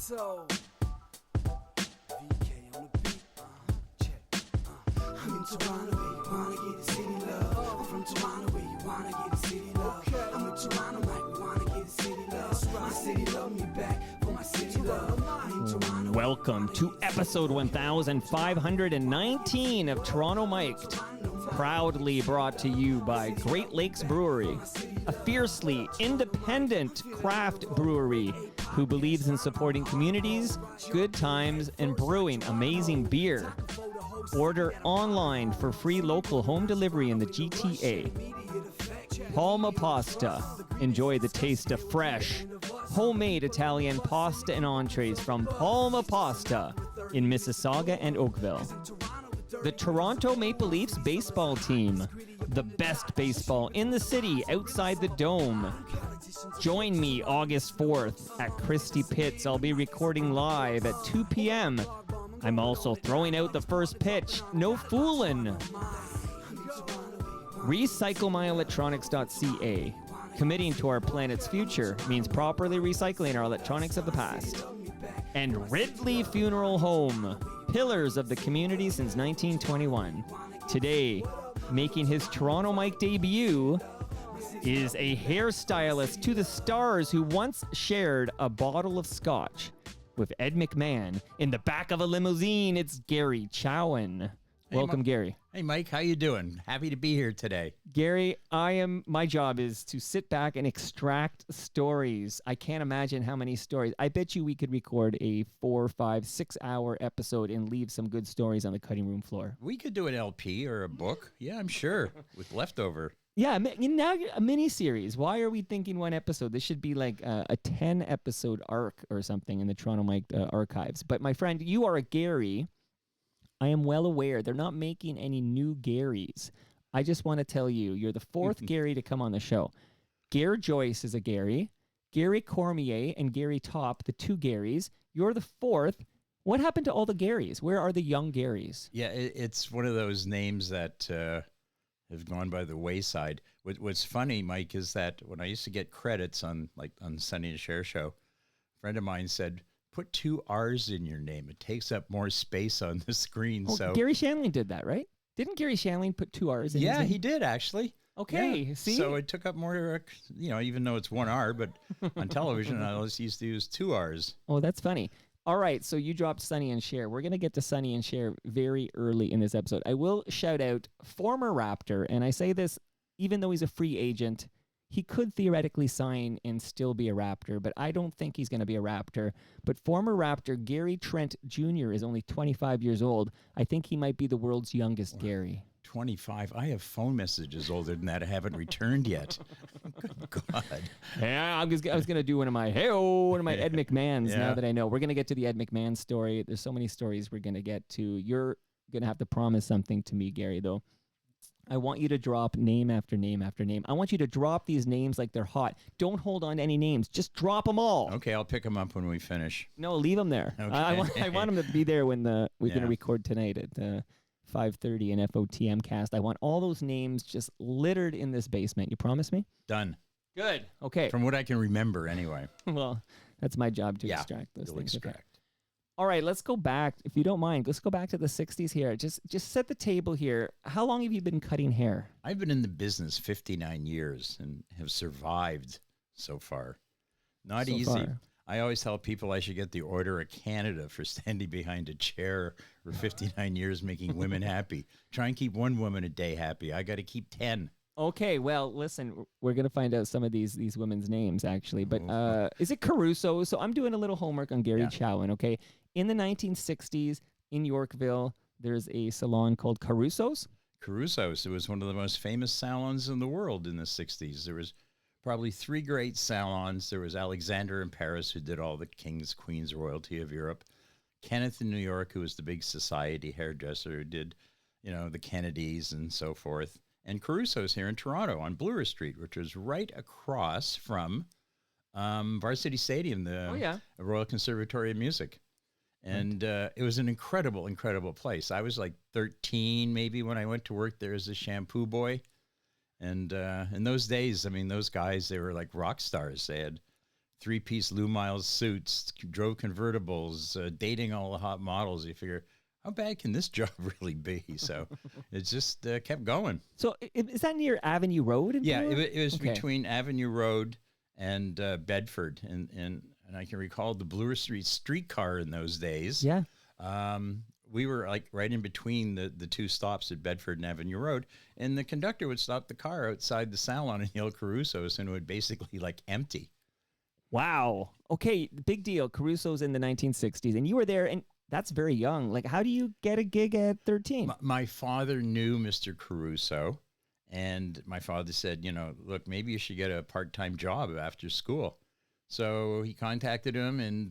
Toronto. VK on the beat. Check. I'm in Toronto where you wanna get the city love. I'm from Toronto where you wanna get the city love. I'm in Toronto like we wanna get the city love. My city love me back for my city love. I'm in Toronto. Welcome to episode 1519 of Toronto Mic'd, proudly brought to you by Great Lakes Brewery, a fiercely independent craft brewery who believes in supporting communities, good times, and brewing amazing beer. Order online for free local home delivery in the GTA. Palma Pasta. Enjoy the taste of fresh, homemade Italian pasta and entrees from Palma Pasta in Mississauga and Oakville. The Toronto Maple Leafs baseball team, the best baseball in the city outside the Dome. Join me August 4th at Christie Pitts. I'll be recording live at 2 p.m. I'm also throwing out the first pitch. No foolin'. RecycleMyElectronics.ca. Committing to our planet's future means properly recycling our electronics of the past. And Ridley Funeral Home. Pillars of the community since 1921. Today, making his Toronto Mic debut, is a hairstylist to the stars who once shared a bottle of scotch with Ed McMahon in the back of a limousine. It's Gary Chowen. Welcome, Gary. Hey, Mike. How you doing? Happy to be here today. Gary, my job is to sit back and extract stories. I can't imagine how many stories. I bet you we could record a 4, 5, 6 hour episode and leave some good stories on the cutting room floor. We could do an LP or a book. Yeah, I'm sure. With leftover. Yeah, now a mini-series. Why are we thinking one episode? This should be like a 10-episode arc or something in the Toronto Mic archives. But my friend, you are a Gary. I am well aware they're not making any new Garys. I just want to tell you, you're the fourth Gary to come on the show. Gare Joyce is a Gary. Gary Cormier and Gary Top, the two Garys. You're the fourth. What happened to all the Garys? Where are the young Garys? Yeah, it's one of those names that have gone by the wayside. What's funny, Mike, is that when I used to get credits on Sonny and Cher show, a friend of mine said, put 2 R's in your name. It takes up more space on the screen. Oh, so Gary Shanley did that, right? Didn't Gary Shanley put 2 R's in his name? Yeah, he did, actually. Okay, yeah. see? So it took up more, even though it's 1 R, but on television, I always used to use 2 R's. Oh, that's funny. All right, so you dropped Sonny and Cher. We're going to get to Sonny and Cher very early in this episode. I will shout out former Raptor, and I say this even though he's a free agent. He could theoretically sign and still be a Raptor, but I don't think he's going to be a Raptor. But former Raptor Gary Trent Jr. is only 25 years old. I think he might be the world's youngest Gary. 25. I have phone messages older than that I haven't returned yet. Good God. Yeah, I was going to do one of my Ed McMahons now that I know. We're going to get to the Ed McMahon story. There's so many stories we're going to get to. You're going to have to promise something to me, Gary, though. I want you to drop name after name after name. I want you to drop these names like they're hot. Don't hold on to any names. Just drop them all. Okay, I'll pick them up when we finish. No, leave them there. Okay. I want them to be there when we're going to record tonight at 5:30 in FOTM cast. I want all those names just littered in this basement. You promise me? Done. Good. Okay. From what I can remember, anyway. Well, that's my job to extract those things. Extract. Okay. All right, let's go back, if you don't mind. Let's go back to the 60s here. Just set the table here. How long have you been cutting hair? I've been in the business 59 years and have survived so far. Not so easy. Far. I always tell people I should get the Order of Canada for standing behind a chair for 59 years making women happy. Try and keep one woman a day happy. I got to keep 10. Okay, well, listen, we're going to find out some of these women's names, actually. But is it Caruso? So I'm doing a little homework on Gary Chowen, okay? In the 1960s, in Yorkville, there's a salon called Caruso's. Caruso's. It was one of the most famous salons in the world in the 60s. There was probably 3 great salons. There was Alexander in Paris, who did all the kings, queens, royalty of Europe. Kenneth in New York, who was the big society hairdresser who did, the Kennedys and so forth. And Caruso's here in Toronto on Bloor Street, which was right across from Varsity Stadium, the Royal Conservatory of Music. And it was an incredible, incredible place. I was like 13 maybe when I went to work there as a shampoo boy. And in those days, those guys, they were like rock stars. They had three-piece Lou Miles suits, drove convertibles, dating all the hot models. You figure, how bad can this job really be? So it just kept going. So is that near Avenue Road? In Yeah, Bloor? it was Okay. between Avenue Road and Bedford, and I can recall the Bloor Street streetcar in those days. Yeah. We were like right in between the two stops at Bedford and Avenue Road, and the conductor would stop the car outside the salon in El Caruso's, and it would basically like empty. Wow. Okay, big deal. Caruso's in the 1960s, and you were there, and that's very young. Like, how do you get a gig at 13? My father knew Mr. Caruso, and my father said, look, maybe you should get a part-time job after school. So he contacted him and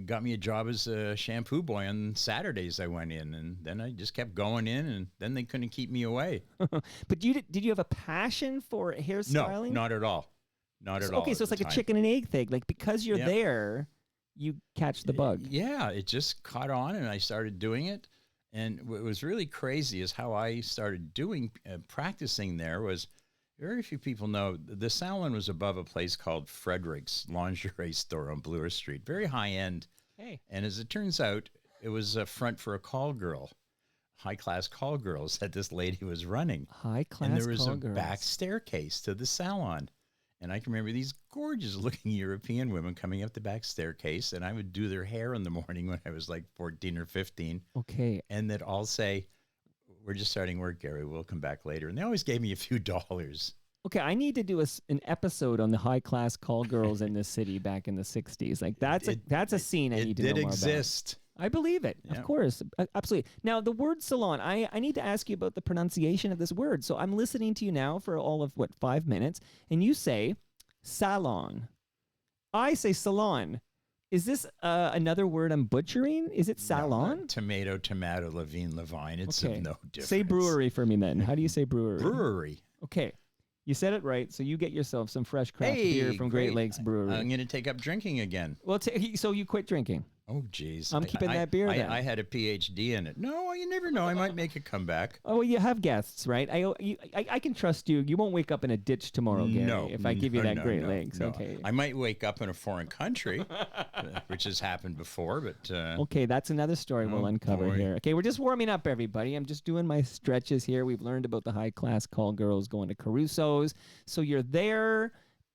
got me a job as a shampoo boy on Saturdays. I went in, and then I just kept going in, and then they couldn't keep me away. But did you have a passion for hairstyling? No, not at all. Not at all. Okay, so at it's like the a time. chicken and egg thing. Like, because you're Yeah. there, you catch the bug. Yeah, it just caught on, and I started doing it. And what was really crazy is how I started practicing there was very few people know the salon was above a place called Frederick's lingerie store on Bloor Street, very high end. Hey. And as it turns out, it was a front for a call girl, high class call girls that this lady was running. High class And there was call a girls. back staircase to the salon. And I can remember these gorgeous looking European women coming up the back staircase, and I would do their hair in the morning when I was like 14 or 15. Okay. And they'd all say, we're just starting work, Gary. We'll come back later. And they always gave me a few dollars. Okay, I need to do an episode on the high class call girls in this city back in the 60s. Like, that's a scene I It need to know did more about. exist. I believe it. Yeah. Of course. Absolutely. Now, the word salon, I need to ask you about the pronunciation of this word. So I'm listening to you now for all of, 5 minutes, and you say salon. I say salon. Is this another word I'm butchering? Is it salon? Tomato, Levine. It's Okay. of no difference. Say brewery for me then. How do you say brewery? Brewery. Okay. You said it right, so you get yourself some fresh craft beer from Great Lakes Brewery. I'm going to take up drinking again. Well, so you quit drinking. Oh, geez. I'm keeping that beer then. I had a PhD in it. No, you never know. I might make a comeback. Oh, well, you have guests, right? I can trust you. You won't wake up in a ditch tomorrow, Gary, No. if I give you that no, Great no, Lakes. no. Okay. I might wake up in a foreign country, which has happened before, but... Okay, that's another story we'll uncover boy. here. Okay, we're just warming up, everybody. I'm just doing my stretches here. We've learned about the high-class call girls going to Caruso's. So you're there.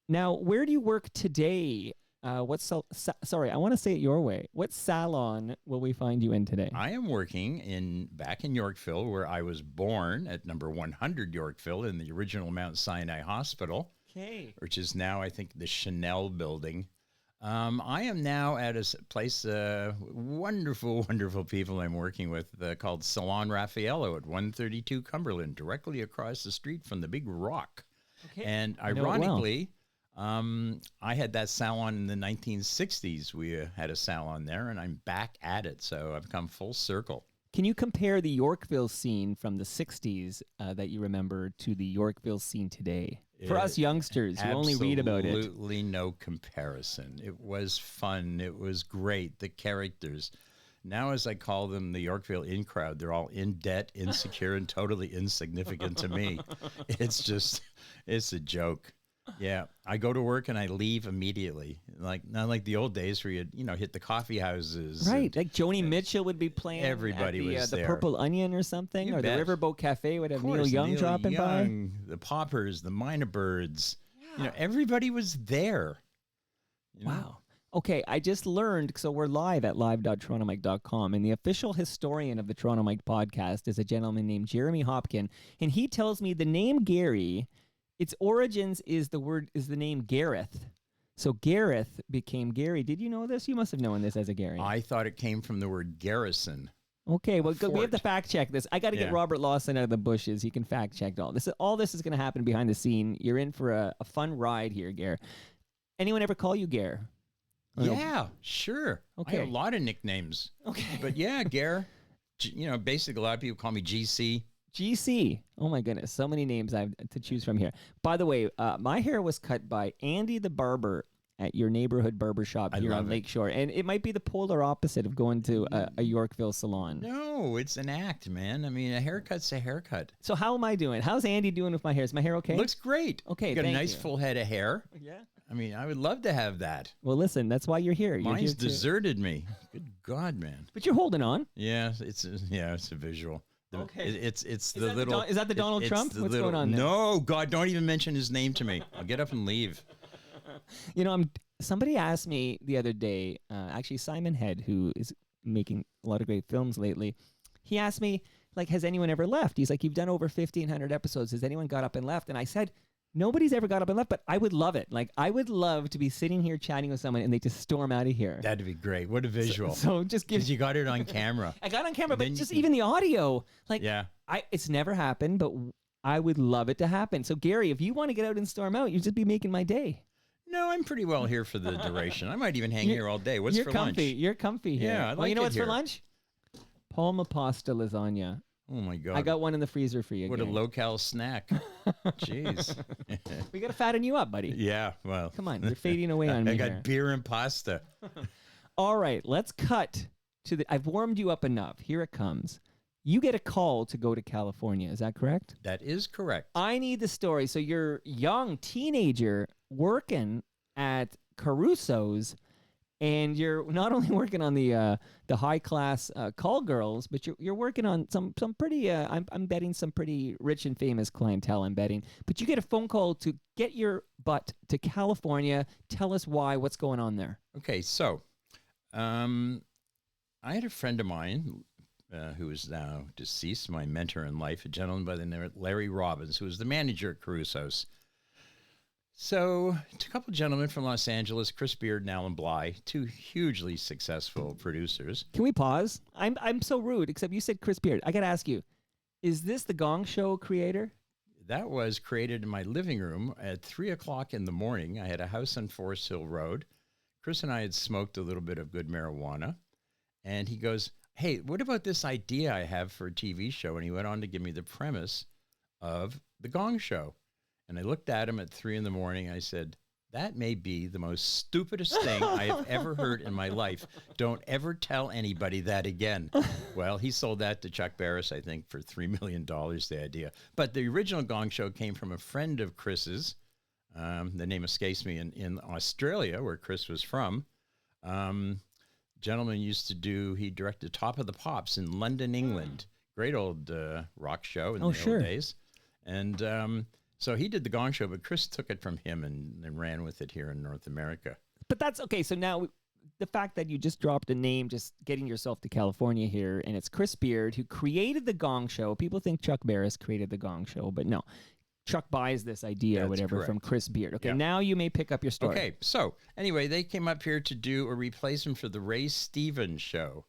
Now, where do you work today? Sorry, I want to say it your way. What salon will we find you in today? I am working back in Yorkville, where I was born at number 100 Yorkville in the original Mount Sinai Hospital, Okay. which is now, I think, the Chanel building. I am now at a place, wonderful, wonderful people I'm working with called Salon Raffaello at 132 Cumberland, directly across the street from the Big Rock. Okay. And I know it well. ironically, I had that salon in the 1960s. We had a salon there, and I'm back at it. So I've come full circle. Can you compare the Yorkville scene from the 60s that you remember to the Yorkville scene today? For us youngsters who only read about it. Absolutely no comparison. It was fun. It was great. The characters. Now, as I call them, the Yorkville in crowd, they're all in debt, insecure, and totally insignificant to me. It's a joke. Yeah, I go to work and I leave immediately. Like not like the old days where you'd hit the coffee houses. Right, like Joni Mitchell would be playing. Everybody at was the there. Purple Onion or something, You or bet. the Riverboat Cafe would have Of course, Neil Young dropping by. Young, the Poppers, the Minor Birds. Everybody was there. Wow. Okay, I just learned, so we're live at live.torontomike.com, and the official historian of the Toronto Mike podcast is a gentleman named Jeremy Hopkin, and he tells me the name Gary, its origins is the name Gareth. So Gareth became Gary. Did you know this? You must have known this as a Gary. I thought it came from the word garrison. Okay, well, we have to Fort. fact check this. I got to get Yeah. Robert Lawson out of the bushes. He can fact check all this. All this is going to happen behind the scene. You're in for a fun ride here, Gare. Anyone ever call you Gare? Oh, no. Yeah, sure. Okay. I have a lot of nicknames. Okay. But yeah, Gare. Basically, a lot of people call me GC. GC. Oh my goodness, so many names I have to choose from here. By the way, my hair was cut by Andy the barber at your neighborhood barber shop here on love it. Lakeshore, and it might be the polar opposite of going to a Yorkville salon. No, it's an act, man. I mean, a haircut's a haircut. So how am I doing? How's Andy doing with my hair? Is my hair okay? Looks great. Okay, You got thank a nice you. full head of hair. Yeah. I mean, I would love to have that. Well, listen, that's why you're here. You're Mine's here to- deserted me. Good God, man. But you're holding on. Yeah, it's a visual. Okay. It's Is the that little. is that the Donald it's Trump? the What's little- going on there? No, God, don't even mention his name to me. I'll get up and leave. You know, somebody asked me the other day, actually Simon Head, who is making a lot of great films lately, he asked me, like, has anyone ever left? He's like, you've done over 1,500 episodes. Has anyone got up and left? And I said, nobody's ever got up and left, but I would love it. Like, I would love to be sitting here chatting with someone and they just storm out of here. That'd be great. What a visual. So just give. Because you got it on camera. I got on camera, but then you just can- even the audio, like, Yeah. it's never happened, but I would love it to happen. So Gary, if you want to get out and storm out, you'd just be making my day. No, I'm pretty well here for the duration. I might even hang here all day. What's You're for comfy. lunch? You're comfy here. Yeah, I well, you like know it what's here. for lunch? Palma pasta lasagna. Oh my God. I got one in the freezer for you. What a Gary. low-cal snack. Jeez. We got to fatten you up, buddy. Yeah, well. Come on, you're fading away on me I got here. beer and pasta. All right, let's cut to the. I've warmed you up enough. Here it comes. You get a call to go to California. Is that correct? That is correct. I need the story. So you're young teenager working at Caruso's, and you're not only working on the high class call girls, but you're working on some pretty. I'm betting some pretty rich and famous clientele. I'm betting, but you get a phone call to get your butt to California. Tell us why. What's going on there? Okay, so I had a friend of mine who is now deceased, my mentor in life, a gentleman by the name of Larry Robbins, who was the manager at Caruso's. So it's a couple of gentlemen from Los Angeles, Chris Beard and Alan Bly, two hugely successful producers. Can we pause? I'm so rude. Except you said Chris Beard. I gotta ask you, is this the Gong Show creator? That was created in my living room at 3 o'clock in the morning. I had a house on Forest Hill Road. Chris and I had smoked a little bit of good marijuana. And he goes, hey, what about this idea I have for a TV show? And he went on to give me the premise of The Gong Show. And I looked at him at 3 in the morning. I said, that may be the most stupidest thing I have ever heard in my life. Don't ever tell anybody that again. Well, he sold that to Chuck Barris, I think, for $3 million, the idea. But the original Gong Show came from a friend of Chris's. The name escapes me, in Australia, where Chris was from. Gentleman used to he directed Top of the Pops in London, England. Great old rock show in the sure. old days. And so he did the Gong Show, but Chris took it from him and ran with it here in North America. But that's okay. So now the fact that you just dropped a name, just getting yourself to California here, and it's Chris Beard who created the Gong Show. People think Chuck Barris created the Gong Show, but no. Chuck buys this idea or That's whatever correct. from Chris Beard. Okay, Yeah. now you may pick up your story. Okay, so anyway, they came up here to do a replacement for the Ray Stevens show.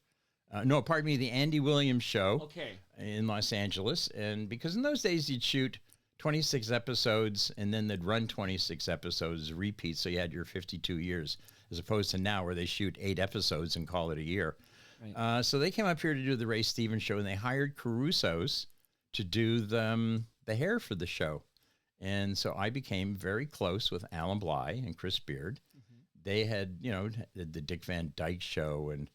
The Andy Williams show Okay. in Los Angeles. And because in those days you'd shoot 26 episodes and then they'd run 26 episodes repeat, so you had your 52 years, as opposed to now where they shoot 8 episodes and call it a year. Right. So they came up here to do the Ray Stevens show, and they hired Caruso's to do the hair for the show. And so I became very close with Alan Bly and Chris Beard. They had, the Dick Van Dyke Show, and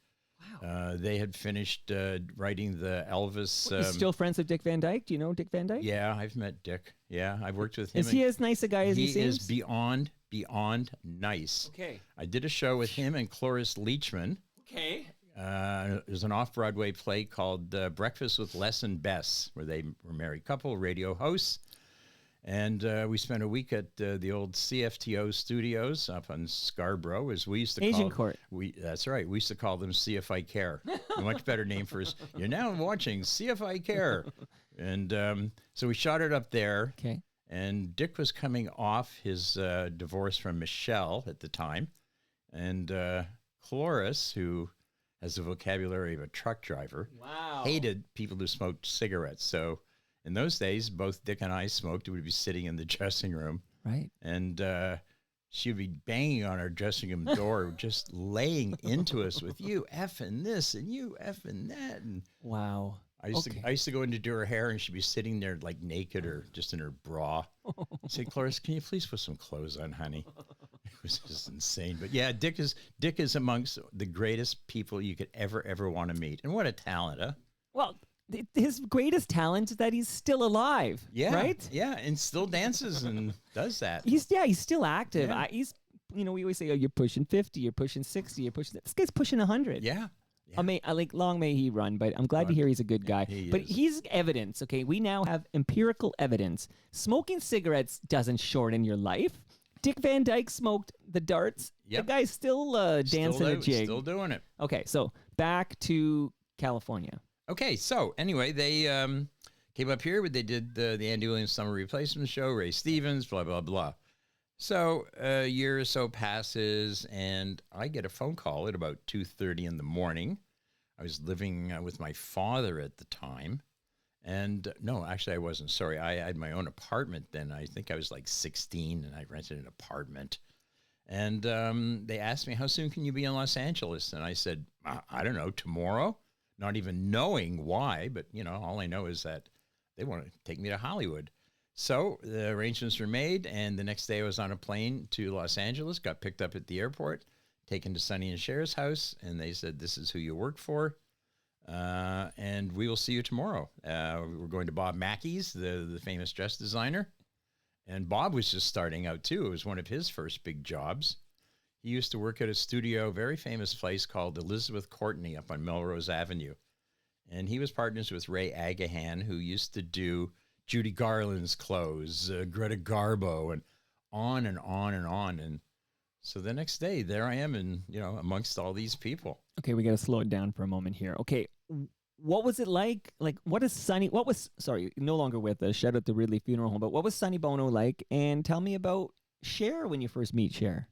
Wow. they had finished writing the Elvis. You still friends with Dick Van Dyke? Do you know Dick Van Dyke? Yeah, I've met Dick. Yeah, I've worked with him. Is he as nice a guy as he He seems? is beyond nice. Okay. I did a show with him and Cloris Leachman. Okay. There's an off-Broadway play called Breakfast with Les and Bess, where they were a married couple, radio hosts. And we spent a week at the old CFTO studios up on Scarborough, as we used to Agent call Court. That's right. We used to call them CFI Care. A much better name for us. You're now watching CFI Care. And so we shot it up there. Okay. And Dick was coming off his divorce from Michelle at the time. And Cloris, who has the vocabulary of a truck driver, Wow. hated people who smoked cigarettes. So in those days, both Dick and I smoked. We would be sitting in the dressing room, Right. and she would be banging on our dressing room door, just laying into us with you effing this and you effing that. And Wow. I used to go in to do her hair, and she'd be sitting there like naked or just in her bra. I'd say, Cloris, can you please put some clothes on, honey? It was just insane. But yeah, Dick is amongst the greatest people you could ever want to meet. And what a talent, huh? Well, his greatest talent is that he's still alive. Yeah. Right? Yeah, and still dances and does that. He's still active. Yeah. we always say, oh, you're pushing 50, you're pushing 60, you're pushing. This guy's pushing 100. Yeah. I like long may he run, but I'm glad to hear he's a good guy. But he's evidence, okay? We now have empirical evidence. Smoking cigarettes doesn't shorten your life. Dick Van Dyke smoked the darts. Yep. The guy's still dancing a jig. Still doing it. Okay, so back to California. Okay, so anyway, they came up here, but they did the Andy Williams Summer Replacement Show, Ray Stevens, blah, blah, blah. So a year or so passes, and I get a phone call at about 2:30 in the morning. I was living with my father at the time. And no, actually, I wasn't. Sorry, I had my own apartment then. I think I was like 16, and I rented an apartment. And they asked me, how soon can you be in Los Angeles? And I said, I don't know, tomorrow? Not even knowing why, but, all I know is that they want to take me to Hollywood. So the arrangements were made, and the next day I was on a plane to Los Angeles, got picked up at the airport, taken to Sonny and Cher's house, and they said, this is who you work for, and we will see you tomorrow. We're going to Bob Mackey's, the famous dress designer, and Bob was just starting out, too. It was one of his first big jobs. He used to work at a studio, very famous place called Elizabeth Courtney up on Melrose Avenue, and he was partners with Ray Agahan, who used to do Judy Garland's clothes, Greta Garbo, and on and on and on. And so the next day, there I am, and amongst all these people. Okay, we got to slow it down for a moment here. Okay, what was it like? Like, no longer with us. Shout out to Ridley Funeral Home. But what was Sonny Bono like? And tell me about Cher when you first meet Cher.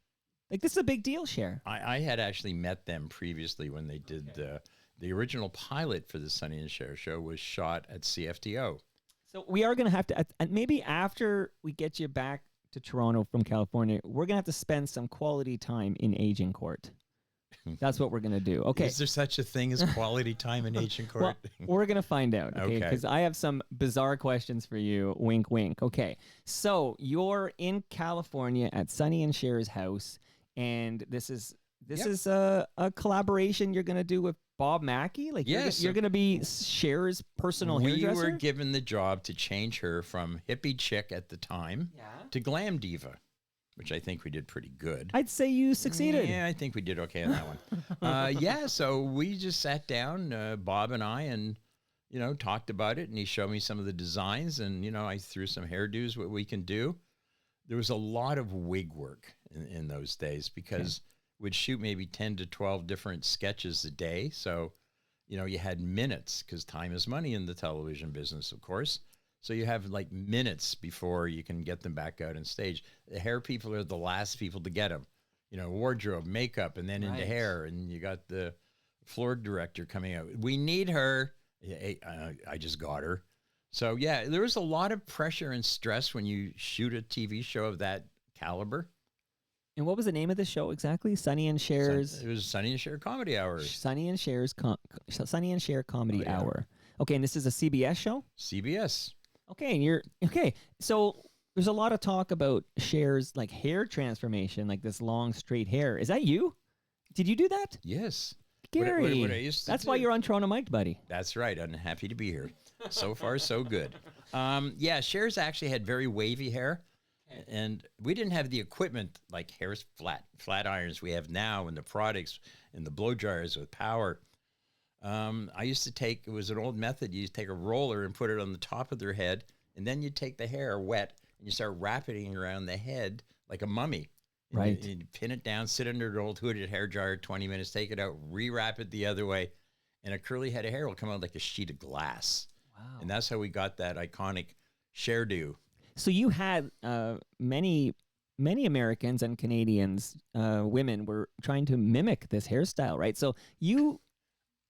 Like, this is a big deal, Cher. I had actually met them previously when they did the original pilot for the Sonny and Cher show was shot at CFTO. So we are going to have to, maybe after we get you back to Toronto from California, we're going to have to spend some quality time in aging court. That's what we're going to do. Okay. Is there such a thing as quality time in aging court? Well, we're going to find out, okay? Because I have some bizarre questions for you. Wink, wink. Okay. So you're in California at Sonny and Cher's house, and this is a collaboration you're going to do with Bob Mackey? Like, yes, you're going to be Cher's personal hairdresser? We were given the job to change her from hippie chick at the time to glam diva, which I think we did pretty good. I'd say you succeeded. Yeah, I think we did okay on that one. So we just sat down, Bob and I, and, talked about it, and he showed me some of the designs, and, I threw some hairdos, what we can do. There was a lot of wig work in those days because we'd shoot maybe 10 to 12 different sketches a day. So, you had minutes because time is money in the television business, of course. So you have like minutes before you can get them back out on stage. The hair people are the last people to get them. Wardrobe, makeup, and then into hair. And you got the floor director coming out. We need her. I just got her. So, there was a lot of pressure and stress when you shoot a TV show of that caliber. And what was the name of the show exactly? Sonny and Cher's. It was Sonny and Cher Comedy Hour. Sonny and Cher's Sonny and Cher Comedy Hour. Okay, and this is a CBS show? CBS. Okay, and so there's a lot of talk about Cher's like hair transformation, like this long straight hair. Is that you? Did you do that? Yes. Gary. What I used to That's do. why you're on Toronto Mike, buddy. That's right. I'm happy to be here. So far, so good. Cher's actually had very wavy hair. And we didn't have the equipment like hair's flat irons we have now, and the products and the blow dryers with power. I used to it was an old method. You take a roller and put it on the top of their head, and then you take the hair wet and you start wrapping it around the head like a mummy. Right. And you pin it down, sit under an old hooded hair dryer, 20 minutes, take it out, re-wrap it the other way, and a curly head of hair will come out like a sheet of glass. Wow. And that's how we got that iconic Cher do. So you had many Americans and Canadians, women, were trying to mimic this hairstyle, right? So you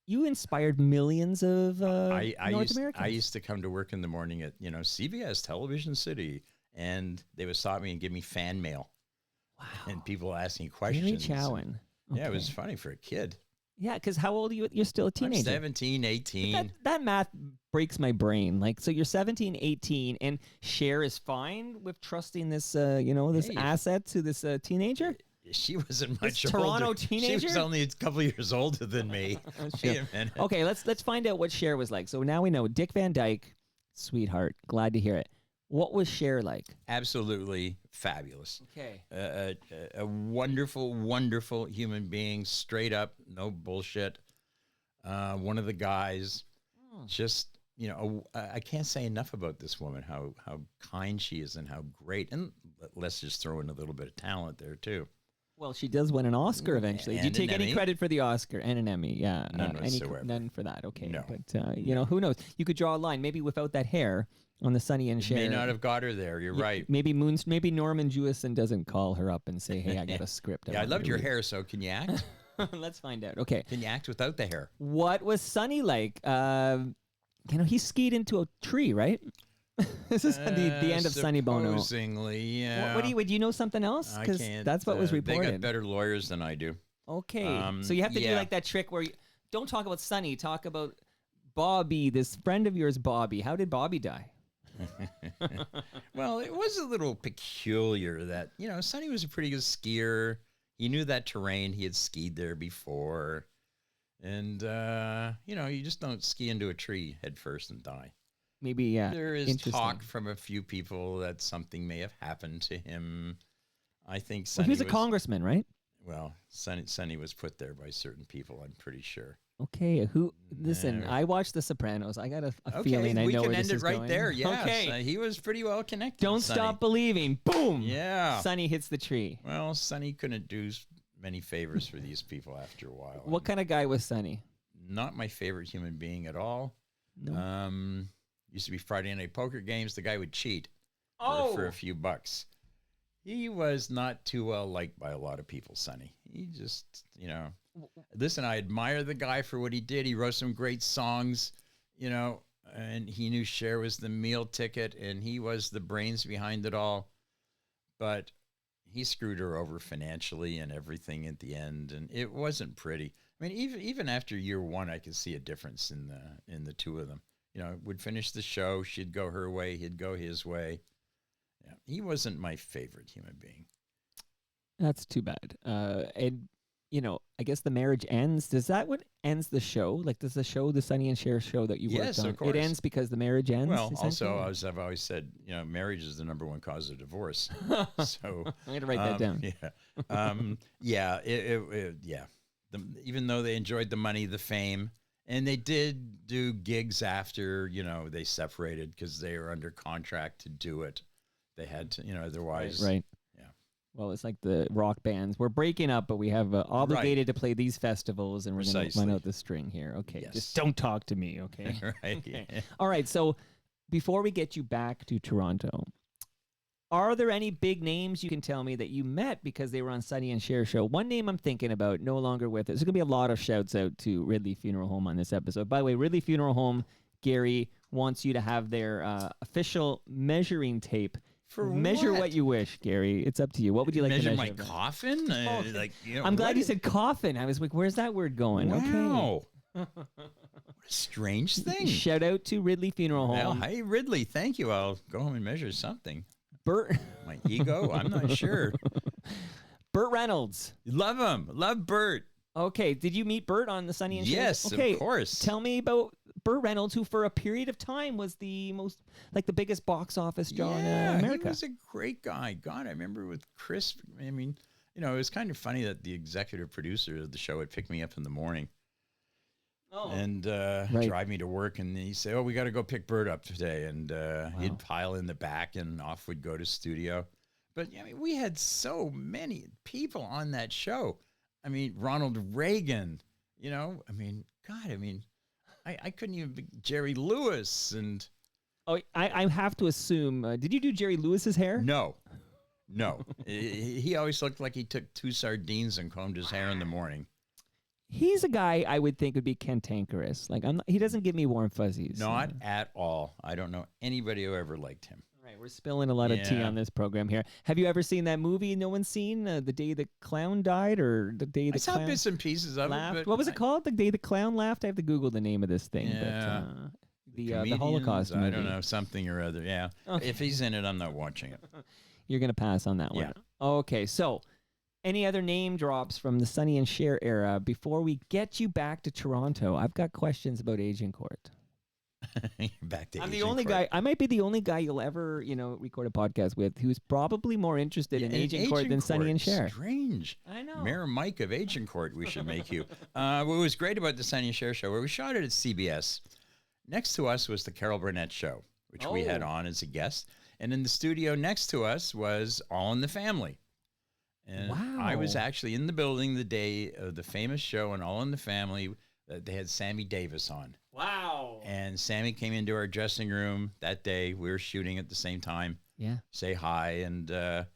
inspired millions of North Americans. I used to come to work in the morning at CBS Television City, and they would stop me and give me fan mail. Wow! And people asking questions. Very Chowen. Okay. Yeah, it was funny for a kid. Yeah, because how old are you? You're still a teenager. I'm 17, 18. That math breaks my brain. Like, so you're 17, 18, and Cher is fine with trusting this, this asset to this teenager? She wasn't much this older. Toronto teenager? She was only a couple of years older than me. Wait a minute. Okay, let's find out what Cher was like. So now we know Dick Van Dyke, sweetheart. Glad to hear it. What was Cher like? Absolutely fabulous. Okay. A wonderful, wonderful human being, straight up, no bullshit. One of the guys, just, I can't say enough about this woman, how kind she is and how great. And let's just throw in a little bit of talent there, too. Well, she does win an Oscar eventually. Do you And take an any Emmy. credit for the Oscar and an Emmy? Yeah, None whatsoever. none for that. Okay, No. but who knows? You could draw a line. Maybe without that hair on the Sonny and Cher. May not have got her there. You're right. Maybe Norman Jewison doesn't call her up and say, "Hey, I got a script." Yeah, I want loved you your to hair, so can you act? read." Let's find out. Okay, Can you act without the hair? what was Sonny like? He skied into a tree, right? This is the end of Sonny Bono. Supposedly, yeah. What do you know something else? I Because can't. that's what was They reported. got better lawyers than I do. Okay, so you have to do yeah. like that trick where you don't talk about Sonny, talk about Bobby, this friend of yours, Bobby. How did Bobby die? Well, it was a little peculiar that, Sonny was a pretty good skier. He knew that terrain. He had skied there before. And, you just don't ski into a tree head first and die. Maybe, yeah. There is interesting. talk from a few people that something may have happened to him. I think Well, Sonny he was a congressman, right? Well, Sonny was put there by certain people, I'm pretty sure. Okay, listen, I watched The Sopranos. I got a Okay, feeling I we know can where end this it is right going. there. Yes. Okay. He was pretty well connected. Don't Sonny. stop believing. Boom. Yeah. Sonny hits the tree. Well, Sonny couldn't do many favors for these people after a while. What kind of guy was Sonny? Not my favorite human being at all. No. Used to be Friday night poker games. The guy would cheat for a few bucks. He was not too well liked by a lot of people, Sonny. He just, listen, I admire the guy for what he did. He wrote some great songs, and he knew Cher was the meal ticket and he was the brains behind it all. But he screwed her over financially and everything at the end, and it wasn't pretty. I mean, even after year one, I could see a difference in the two of them. Would finish the show, she'd go her way, he'd go his way. Yeah, he wasn't my favorite human being. That's too bad. And I guess the marriage ends. Does that what ends the show? Like, does the show, the Sonny and Cher show that you worked Yes, on, of course. it ends because the marriage ends? Well, essentially? also, as I've always said, marriage is the number one cause of divorce. So I'm going to write that down. Yeah. Yeah. Even though they enjoyed the money, the fame, and they did do gigs after, they separated because they were under contract to do it. They had to, otherwise. Right. Yeah. Well, it's like the rock bands. We're breaking up, but we have obligated to play these festivals, and we're going to Precisely. run out the string here. Okay. Yes. Just don't talk to me, okay? Right. Okay. All right. So before we get you back to Toronto, are there any big names you can tell me that you met because they were on Sonny and Cher show? One name I'm thinking about, no longer with us. There's going to be a lot of shouts out to Ridley Funeral Home on this episode. By the way, Ridley Funeral Home, Gary, wants you to have their official measuring tape. For measure what you wish, Gary. It's up to you. What would you like measure to my measure? coffin? I'm glad you said coffin. I was like, where's that word going? Wow. What a strange Okay. thing. Shout out to Ridley Funeral Well, Home. hey, Ridley, thank you. I'll go home and measure something. Burt My ego? I'm not sure. Reynolds. Love him. Love Burt. Okay, did you meet Burt on the Sonny and Cher? Yes, Okay, of course. Tell me about Burt Reynolds, who for a period of time was the biggest box office draw in America. He was a great guy. God, I remember with Chris. I mean, it was kind of funny that the executive producer of the show would pick me up in the morning and drive me to work, and he said, "Oh, we got to go pick Burt up today," and he'd pile in the back, and off we'd go to studio. But we had so many people on that show. I mean, Ronald Reagan. I couldn't even be Jerry Lewis and. Oh, I have to assume. Did you do Jerry Lewis's hair? No. He always looked like he took 2 sardines and combed his hair in the morning. He's a guy I would think would be cantankerous. Like he doesn't give me warm fuzzies. Not at all. I don't know anybody who ever liked him. All right, we're spilling a lot of tea Yeah. on this program here. Have you ever seen that movie no one's seen? The Day the Clown Died, or The Day I the saw Clown bits and pieces of Laughed? it. But What was it called? The Day the Clown Laughed? I have to Google the name of this thing. Yeah. But, the Comedians, Holocaust movie. I don't know, something or other. Yeah. Okay. If he's in it, I'm not watching it. You're going to pass on that one. Yeah. Okay, so any other name drops from the Sonny and Cher era before we get you back to Toronto? I've got questions about Agincourt. Back to I'm the Agent only Court. guy. I might be the only guy you'll ever, record a podcast with who's probably more interested in Agent Court than Sonny and Cher. Strange. I know. Mayor Mike of Agent Court, we should make you. What was great about the Sonny and Cher show, where we shot it at CBS, next to us was the Carol Burnett show, which we had on as a guest. And in the studio next to us was All in the Family. And I was Wow. actually in the building the day of the famous show on All in the Family. They had Sammy Davis on. Wow. And Sammy came into our dressing room that day. We were shooting at the same time. Yeah. Say hi. And the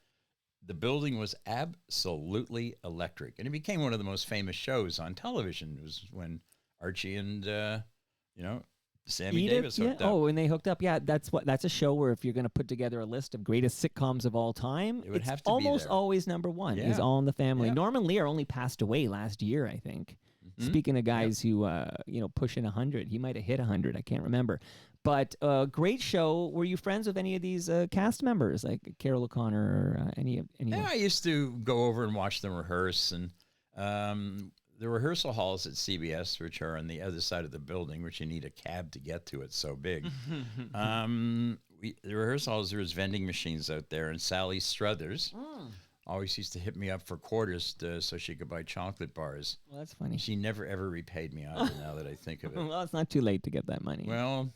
building was absolutely electric. And it became one of the most famous shows on television. It was when Archie and, Sammy Davis hooked up. Oh, and they hooked up. Yeah, that's a show where if you're going to put together a list of greatest sitcoms of all time, It would it's have to be almost there. always number one. Is Yeah. All in the Family. Yeah. Norman Lear only passed away last year, I think. Mhm. Speaking of guys who, pushing 100, he might have hit 100. I can't remember. But great show. Were you friends with any of these cast members, like Carol O'Connor or anyone? Yeah, I used to go over and watch them rehearse. And the rehearsal halls at CBS, which are on the other side of the building, which you need a cab to get to, it's so big. The rehearsal halls, there was vending machines out there, and Sally Struthers always used to hit me up for quarters so she could buy chocolate bars. Well, that's funny. She never, ever repaid me either, now that I think of it. Well, it's not too late to get that money. Well,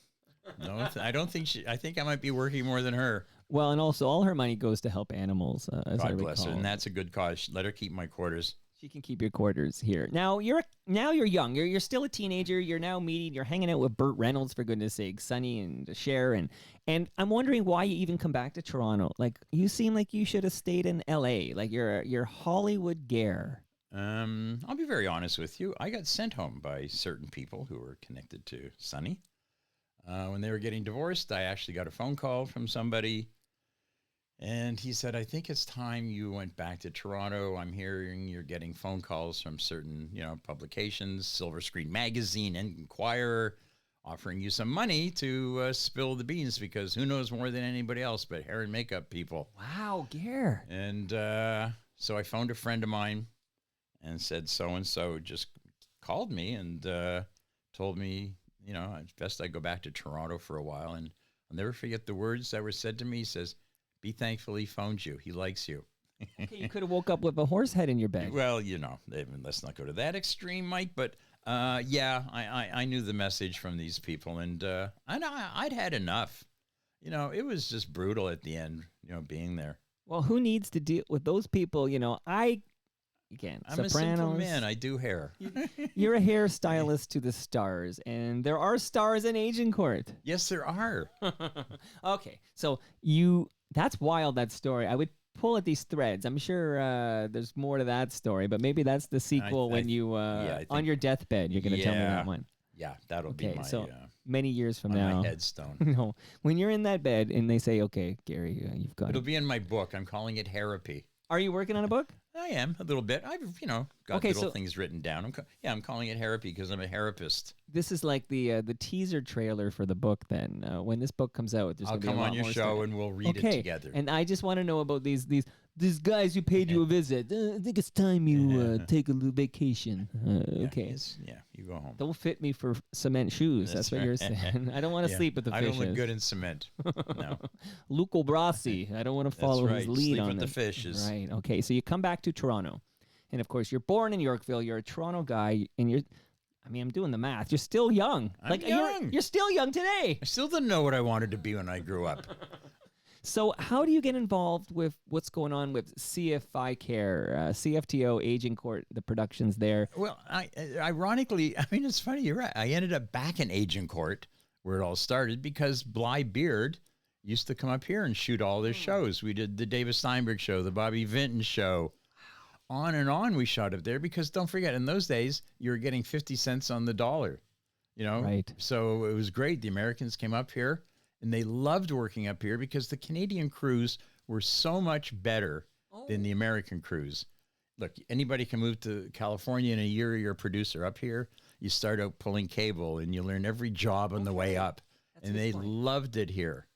no, I don't think I think I might be working more than her. Well, and also all her money goes to help animals, as I God bless her. recall. And that's a good cause. Let her keep my quarters. She can keep your quarters here. Now you're young. You're still a teenager. You're now meeting. You're hanging out with Burt Reynolds, for goodness sake, Sonny and Cher, and I'm wondering why you even come back to Toronto. Like, you seem like you should have stayed in L.A. Like you're Hollywood gear. I'll be very honest with you. I got sent home by certain people who were connected to Sonny. When they were getting divorced, I actually got a phone call from somebody. And he said, I think it's time you went back to Toronto. I'm hearing you're getting phone calls from certain, publications, Silver Screen Magazine and Inquirer, offering you some money to spill the beans, because who knows more than anybody else but hair and makeup people. Wow, gear. And so I phoned a friend of mine and said, so-and-so just called me and told me, it's best I go back to Toronto for a while. And I'll never forget the words that were said to me. He says, be thankful he phoned you. He likes you. Okay, you could have woke up with a horse head in your bed. Well, let's not go to that extreme, Mike. But I knew the message from these people, and I'd had enough. It was just brutal at the end, being there. Well, who needs to deal with those people? Again, I'm a Sopranos. simple man. I do hair. You're a hairstylist to the stars, and there are stars in Agent Court. Yes, there are. Okay, so that's wild, that story. I would pull at these threads. I'm sure there's more to that story, but maybe that's the sequel when you, I on think- your deathbed, you're going to tell me Yeah. that one. Yeah, that'll be Okay, my, so many years from on now. my headstone. No, when you're in that bed and they say, okay, Gary, you've got It'll it. be in my book. I'm calling it Therapy. Are you working on a book? I am a little bit. I've got Okay, little so- things written down. I'm calling it Therapy because I'm a therapist. This is like the teaser trailer for the book then. When this book comes out, there's I'll going to be a come lot on your more show stuff. and we'll read Okay, it together. and I just want to know about these guys who paid you a visit. I think it's time you take a little vacation. Okay. You go home. Don't fit me for cement shoes. That's what you're right. saying. I don't want to Yeah, sleep with the I fishes. don't look good in cement. No, Luco Brasi. I don't want to follow right. his lead Sleep on with the this. fishes. Right. Okay. So you come back to Toronto, and of course you're born in Yorkville. You're a Toronto guy, and I'm doing the math. You're still young. I'm young. You're still young today. I still didn't know what I wanted to be when I grew up. So how do you get involved with what's going on with CFI Care, CFTO, Agent Court, the productions there? Well, ironically, it's funny. You're right. I ended up back in Agent Court where it all started because Bly Beard used to come up here and shoot all their shows. We did the David Steinberg show, the Bobby Vinton show. On and on we shot up there because don't forget, in those days, you were getting 50 cents on the dollar, Right. So it was great. The Americans came up here and they loved working up here because the Canadian crews were so much better than the American crews. Look, anybody can move to California in a year. You're a producer up here. You start out pulling cable and you learn every job on the way up. That's a And good they point. loved it here.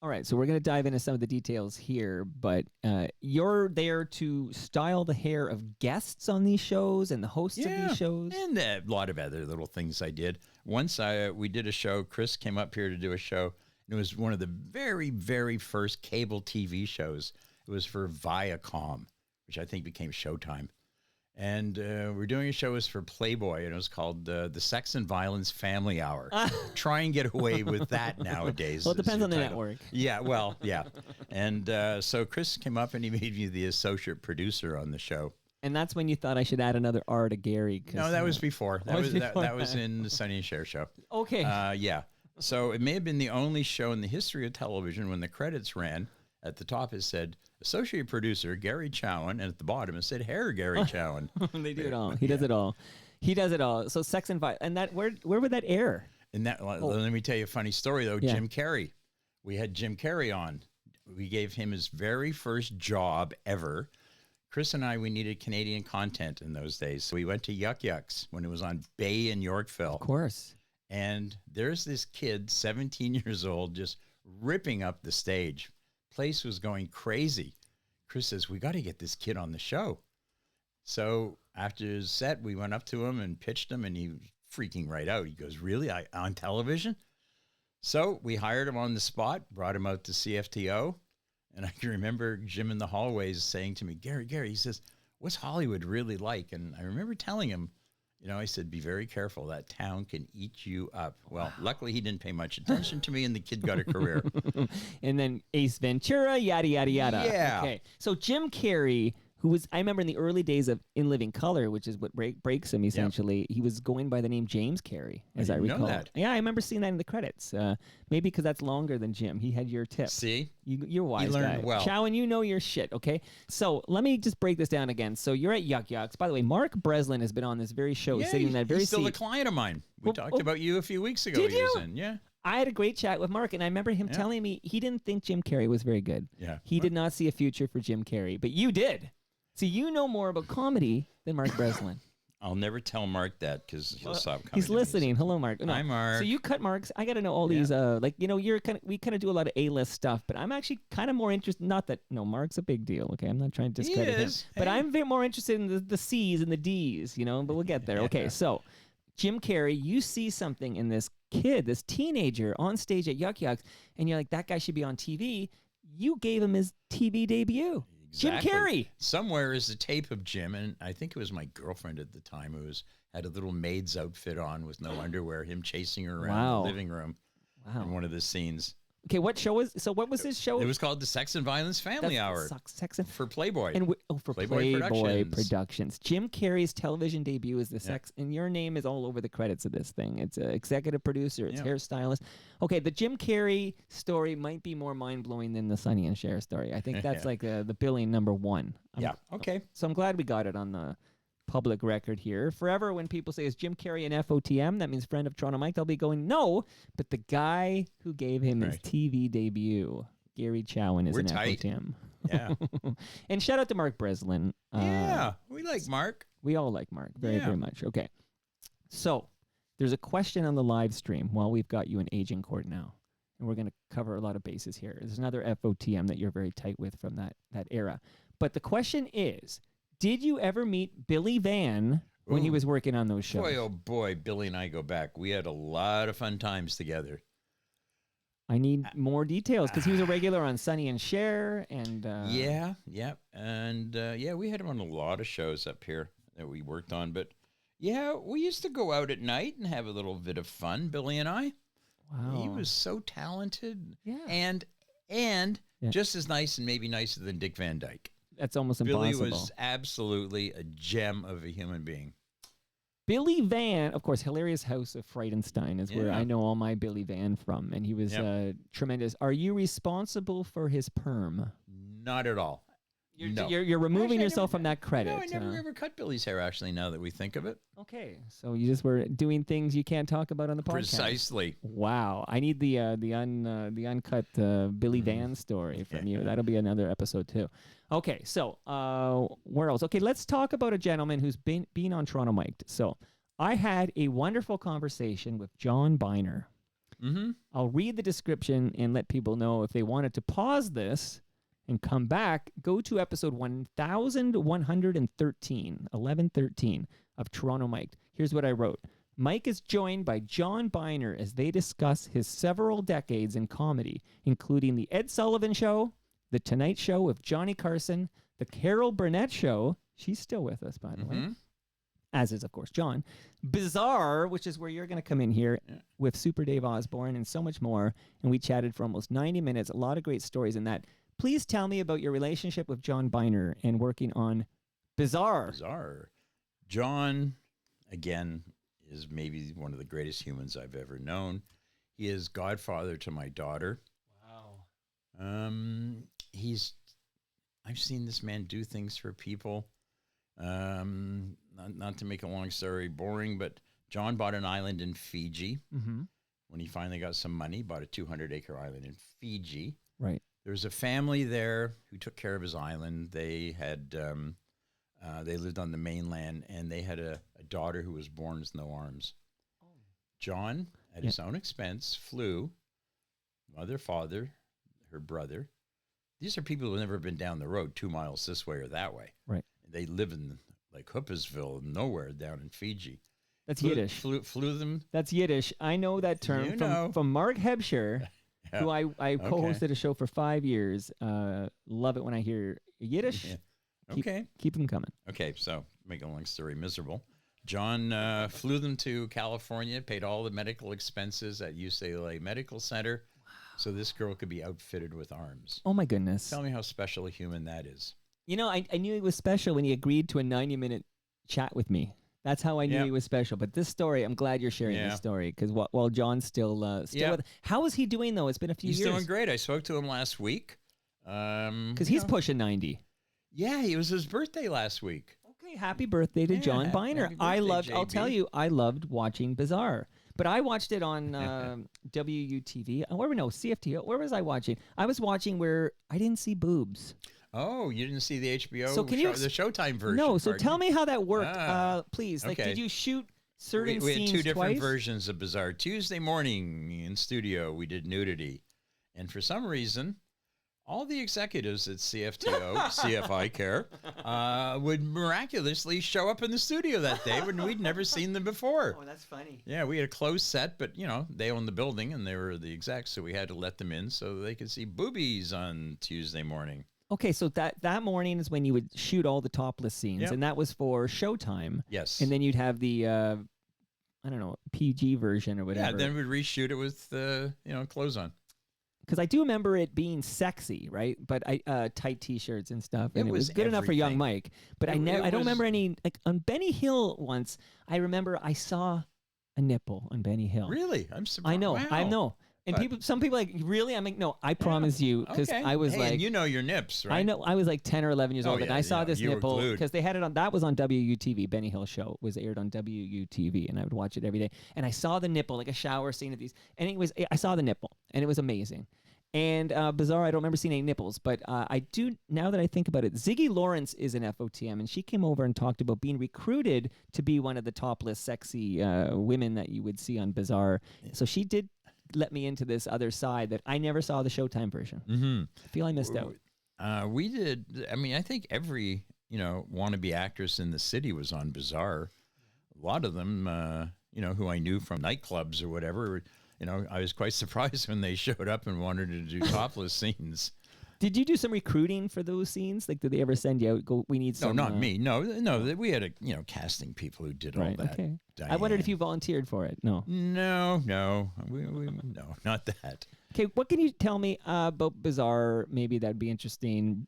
All right, so we're going to dive into some of the details here, but you're there to style the hair of guests on these shows and the hosts of these shows? And a lot of other little things I did. Once we did a show. Chris came up here to do a show. And it was one of the very, very first cable TV shows. It was for Viacom, which I think became Showtime. And we're doing a show. It was for Playboy, and it was called The Sex and Violence Family Hour. Try and get away with that nowadays. Well, it depends on the title. network. Yeah, well, yeah. And so Chris came up, and he made me the associate producer on the show. And that's when you thought I should add another R to Gary. No, that was before. That was before. that was in the Sonny and Cher show. Okay. Yeah. So it may have been the only show in the history of television when the credits ran. At the top, it said associate producer Gary Chowen, and at the bottom it said hair Gary Chowen. They do it all. He does it all. He does it all. So Sex and Violence. And that where would that air? And that let me tell you a funny story though. Yeah. Jim Carrey. We had Jim Carrey on. We gave him his very first job ever. Chris and I, we needed Canadian content in those days. So we went to Yuck Yucks when it was on Bay in Yorkville. Of course. And there's this kid, 17 years old, just ripping up the stage. Place was going crazy. Chris says, we got to get this kid on the show. So after his set, we went up to him and pitched him, and he was freaking right out. He goes, really? On television? So we hired him on the spot, brought him out to CFTO. And I can remember Jim in the hallways saying to me, Gary, he says, what's Hollywood really like? And I remember telling him, I said, be very careful. That town can eat you up. Well, luckily he didn't pay much attention to me, and the kid got a career. And then Ace Ventura, yada, yada, yada. Yeah. Okay. So Jim Carrey, who was, I remember in the early days of In Living Color, which is what breaks him essentially, he was going by the name James Carrey, as I recall. Know that. Yeah, I remember seeing that in the credits. Maybe because that's longer than Jim. He had your tip. See? You're wise. He learned guy. well. Chowen, you know your shit, okay? So let me just break this down again. So you're at Yuck Yucks. By the way, Mark Breslin has been on this very show, sitting in that very he's still seat. a client of mine. We talked about you a few weeks ago. Did he was you? in. Yeah. I had a great chat with Mark, and I remember him telling me he didn't think Jim Carrey was very good. Yeah. He did not see a future for Jim Carrey, but you did. See, you know more about comedy than Mark Breslin. I'll never tell Mark that because he'll stop coming. He's to me. listening. Hello, Mark. No. Hi, Mark. So you cut Mark's. I got to know all these. We kind of do a lot of A-list stuff, but I'm actually kind of more interested. Not that Mark's a big deal. Okay, I'm not trying to discredit him, but I'm a bit more interested in the C's and the D's. But we'll get there. Okay, so Jim Carrey, you see something in this kid, this teenager on stage at Yuck Yucks, and you're like, that guy should be on TV. You gave him his TV debut. Exactly. Jim Carrey. Somewhere is a tape of Jim, and I think it was my girlfriend at the time who had a little maid's outfit on with no underwear, him chasing her around the living room in one of the scenes. Okay, what was his show? It was called The Sex and Violence Family Hour. For Playboy. For Playboy Productions. Jim Carrey's television debut is The Sex, and your name is all over the credits of this thing. It's an executive producer, it's hairstylist. Okay, the Jim Carrey story might be more mind-blowing than the Sonny and Cher story. I think that's like the billing number one. Okay. So I'm glad we got it on the public record here. Forever, when people say, is Jim Carrey an FOTM? That means friend of Toronto Mike. They'll be going, no, but the guy who gave him his TV debut, Gary Chowen, is an FOTM. Yeah. And shout out to Mark Breslin. We like Mark. We all like Mark very, very much. Okay. So there's a question on the live stream while we've got you in aging court now. And we're going to cover a lot of bases here. There's another FOTM that you're very tight with from that era. But the question is, did you ever meet Billy Van when he was working on those shows? Boy, oh boy, Billy and I go back. We had a lot of fun times together. I need more details because he was a regular on Sonny and Cher. And And we had him on a lot of shows up here that we worked on. But yeah, we used to go out at night and have a little bit of fun, Billy and I. Wow. He was so talented. Yeah. And just as nice and maybe nicer than Dick Van Dyke. That's almost impossible. Billy was absolutely a gem of a human being. Billy Van, of course, Hilarious House of Frightenstein is where I know all my Billy Van from, and he was tremendous. Are you responsible for his perm? Not at all. You're removing yourself from that credit. No, I never ever cut Billy's hair, actually, now that we think of it. Okay, so you just were doing things you can't talk about on the podcast. Precisely. Wow, I need the uncut Billy Van story from you. That'll be another episode too. Okay, so where else? Okay, let's talk about a gentleman who's been on Toronto Mic'd. So I had a wonderful conversation with John Biner. Mm-hmm. I'll read the description and let people know if they wanted to pause this and come back. Go to episode 1113 of Toronto Mike. Here's what I wrote. Mike is joined by John Biner as they discuss his several decades in comedy, including The Ed Sullivan Show, The Tonight Show with Johnny Carson, The Carol Burnett Show. She's still with us, by the way. As is, of course, John. Bizarre, which is where you're going to come in here with Super Dave Osborne and so much more. And we chatted for almost 90 minutes. A lot of great stories in that. Please tell me about your relationship with John Biner and working on Bizarre. Bizarre. John, again, is maybe one of the greatest humans I've ever known. He is godfather to my daughter. Wow. I've seen this man do things for people. Not to make a long story boring, but John bought an island in Fiji. Mm-hmm. When he finally got some money, bought a 200-acre island in Fiji. Right. There was a family there who took care of his island. They had they lived on the mainland, and they had a daughter who was born with no arms. John, at his own expense, flew mother, father, her brother. These are people who have never been down the road 2 miles this way or that way. Right. They live in like Hoopersville, nowhere down in Fiji. That's Yiddish. Flew them. That's Yiddish. I know that term from Mark Hebscher, who I co-hosted a show for 5 years. Love it when I hear Yiddish. Yeah. Keep them coming. Okay, so make a long story miserable. John flew them to California, paid all the medical expenses at UCLA Medical Center, so this girl could be outfitted with arms. Oh my goodness. Tell me how special a human that is. You know, I knew he was special when he agreed to a 90-minute chat with me. That's how I knew he was special. But this story, I'm glad you're sharing this story because while John's still with, how is he doing though? It's been a few years. He's doing great. I spoke to him last week. Because he's pushing 90. Yeah, it was his birthday last week. Okay, happy birthday to John Biner. Happy birthday, JB. I'll tell you, I loved watching Bizarre. But I watched it on WUTV. CFT. Where was I watching? I was watching where I didn't see boobs. Oh, you didn't see the HBO the Showtime version? No, so tell me how that worked, please. Like, did you shoot certain scenes We had two different twice? versions of Bizarre. Tuesday morning in studio, we did nudity. And for some reason, all the executives at CFTO, CFI Care, would miraculously show up in the studio that day when we'd never seen them before. Oh, that's funny. Yeah, we had a closed set, but, they owned the building and they were the execs, so we had to let them in so they could see boobies on Tuesday morning. Okay, so that morning is when you would shoot all the topless scenes, and that was for Showtime. Yes. And then you'd have the, PG version or whatever. Yeah, then we'd reshoot it with, clothes on. Because I do remember it being sexy, right? But tight T-shirts and stuff, and it was good enough for young Mike. But I don't remember any on Benny Hill once. I remember I saw a nipple on Benny Hill. Really? I'm surprised. I know. Wow. I know. And some people like, really? I'm like, no, I promise you, because I was like, and you know your nips, right? I know. I was like 10 or 11 years old, and I saw this you were nipple glued. because they had it on. That was on WUTV. Benny Hill show was aired on WUTV, and I would watch it every day. And I saw the nipple, like a shower scene of these, and I saw the nipple, and it was amazing. And Bizarre, I don't remember seeing any nipples, but I do, now that I think about it, Ziggy Lawrence is an FOTM, and she came over and talked about being recruited to be one of the topless, sexy women that you would see on Bizarre. So she did let me into this other side that I never saw the Showtime version. Mm-hmm. I feel I missed out. We did. I mean, I think every, wannabe actress in the city was on Bizarre. A lot of them, who I knew from nightclubs or whatever, I was quite surprised when they showed up and wanted to do topless scenes. Did you do some recruiting for those scenes? Like, did they ever send you out? Go, we need some. No, not me. No. We had casting people who did all that. Okay. Diane. I wondered if you volunteered for it. No. No, no, not that. Okay, what can you tell me about Bizarre? Maybe that'd be interesting.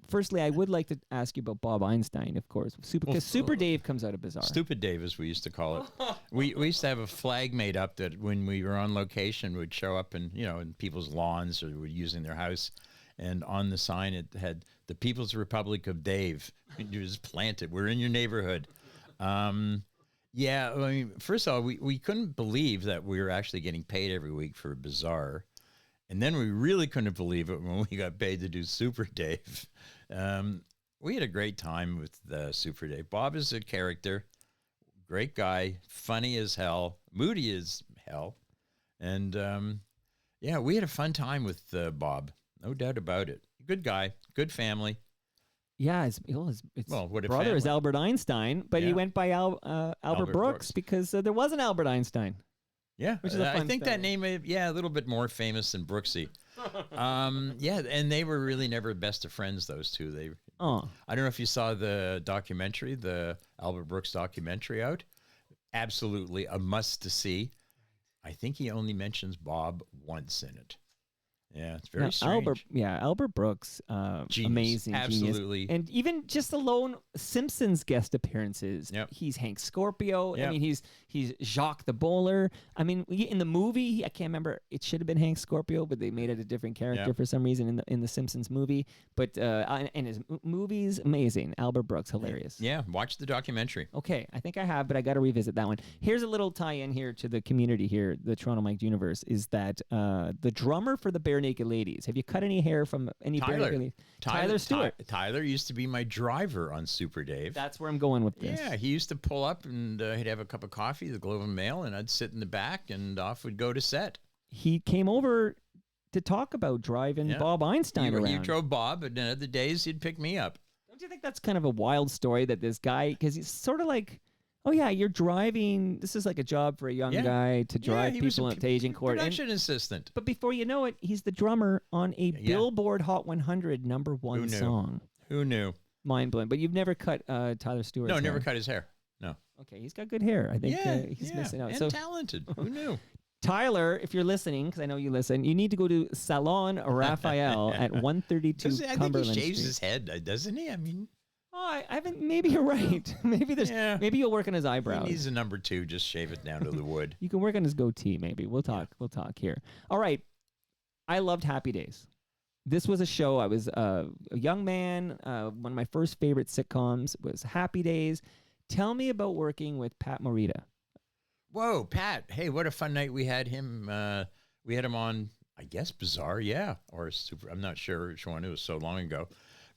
Firstly, I would like to ask you about Bob Einstein, of course, because Super Dave comes out of Bizarre. Stupid Dave, as we used to call it. we used to have a flag made up that when we were on location would show up in people's lawns or were using their house. And on the sign, it had the People's Republic of Dave. It was planted. We're in your neighborhood. Yeah, I mean, first of all, we couldn't believe that we were actually getting paid every week for Bizarre. And then we really couldn't believe it when we got paid to do Super Dave. We had a great time with Super Dave. Bob is a character, great guy, funny as hell, moody as hell. And yeah, we had a fun time with Bob. No doubt about it. Good guy, good family. Yeah, his What a brother is family. Albert Einstein, but he Yeah. went by Albert Albert Brooks Brooks. because there was an Albert Einstein. Yeah, Which is a I fun think story. that name, a little bit more famous than Brooksy. Yeah, and they were really never best of friends, those two. Oh, I don't know if you saw the documentary, the Albert Brooks documentary out. Absolutely a must to see. I think he only mentions Bob once in it. Yeah, it's very strange. Albert Brooks, Genius. amazing, Absolutely. genius. And even just alone Simpsons guest appearances. Yep. He's Hank Scorpio. I Yep. mean, he's Jacques the Bowler. I mean, in the movie, I can't remember. It should have been Hank Scorpio, but they made it a different character Yep. for some reason in the Simpsons movie. But and his movies, amazing. Albert Brooks, hilarious. Yeah, watch the documentary. Okay, I think I have, but I got to revisit that one. Here's a little tie-in here to the community here, the Toronto Mike universe, is that the drummer for the Bare Naked Ladies. Have you cut any hair from any Bare Naked Ladies? Tyler Stewart. Tyler used to be my driver on Super Dave. That's where I'm going with this. Yeah, he used to pull up and he'd have a cup of coffee, the Globe and Mail, and I'd sit in the back and off would go to set. He came over to talk about driving Yeah. Bob Einstein around. You drove Bob, and other days he'd pick me up. Don't you think that's kind of a wild story that this guy, because he's sort of like, oh yeah, you're driving. This is like a job for a young Yeah. guy to drive he was people a to Aging Court. And- production assistant. but before you know it, he's the drummer on a Billboard Hot 100 #1 Who knew? song. Who knew? Mind blowing. But you've never cut Tyler Stewart. No, never cut his hair. No. Okay, he's got good hair. I think Yeah, he's missing out. and So talented. Who knew? Tyler, if you're listening, because I know you listen, you need to go to Salon Raphael at 132 I think Cumberland he shaves Street. his head, doesn't he? I mean, Oh, I haven't. Maybe you're right. Maybe there's. Yeah. Maybe you'll work on his he eyebrows. needs a number 2. Just shave it down to the wood. You can work on his goatee. Maybe we'll talk. We'll talk here. All right. I loved Happy Days. This was a show. I was a young man. One of my first favorite sitcoms was Happy Days. Tell me about working with Pat Morita. Whoa, Pat. Hey, what a fun night we had him. We had him on, I guess, Bizarre, yeah, or Super. I'm not sure which one. It was so long ago.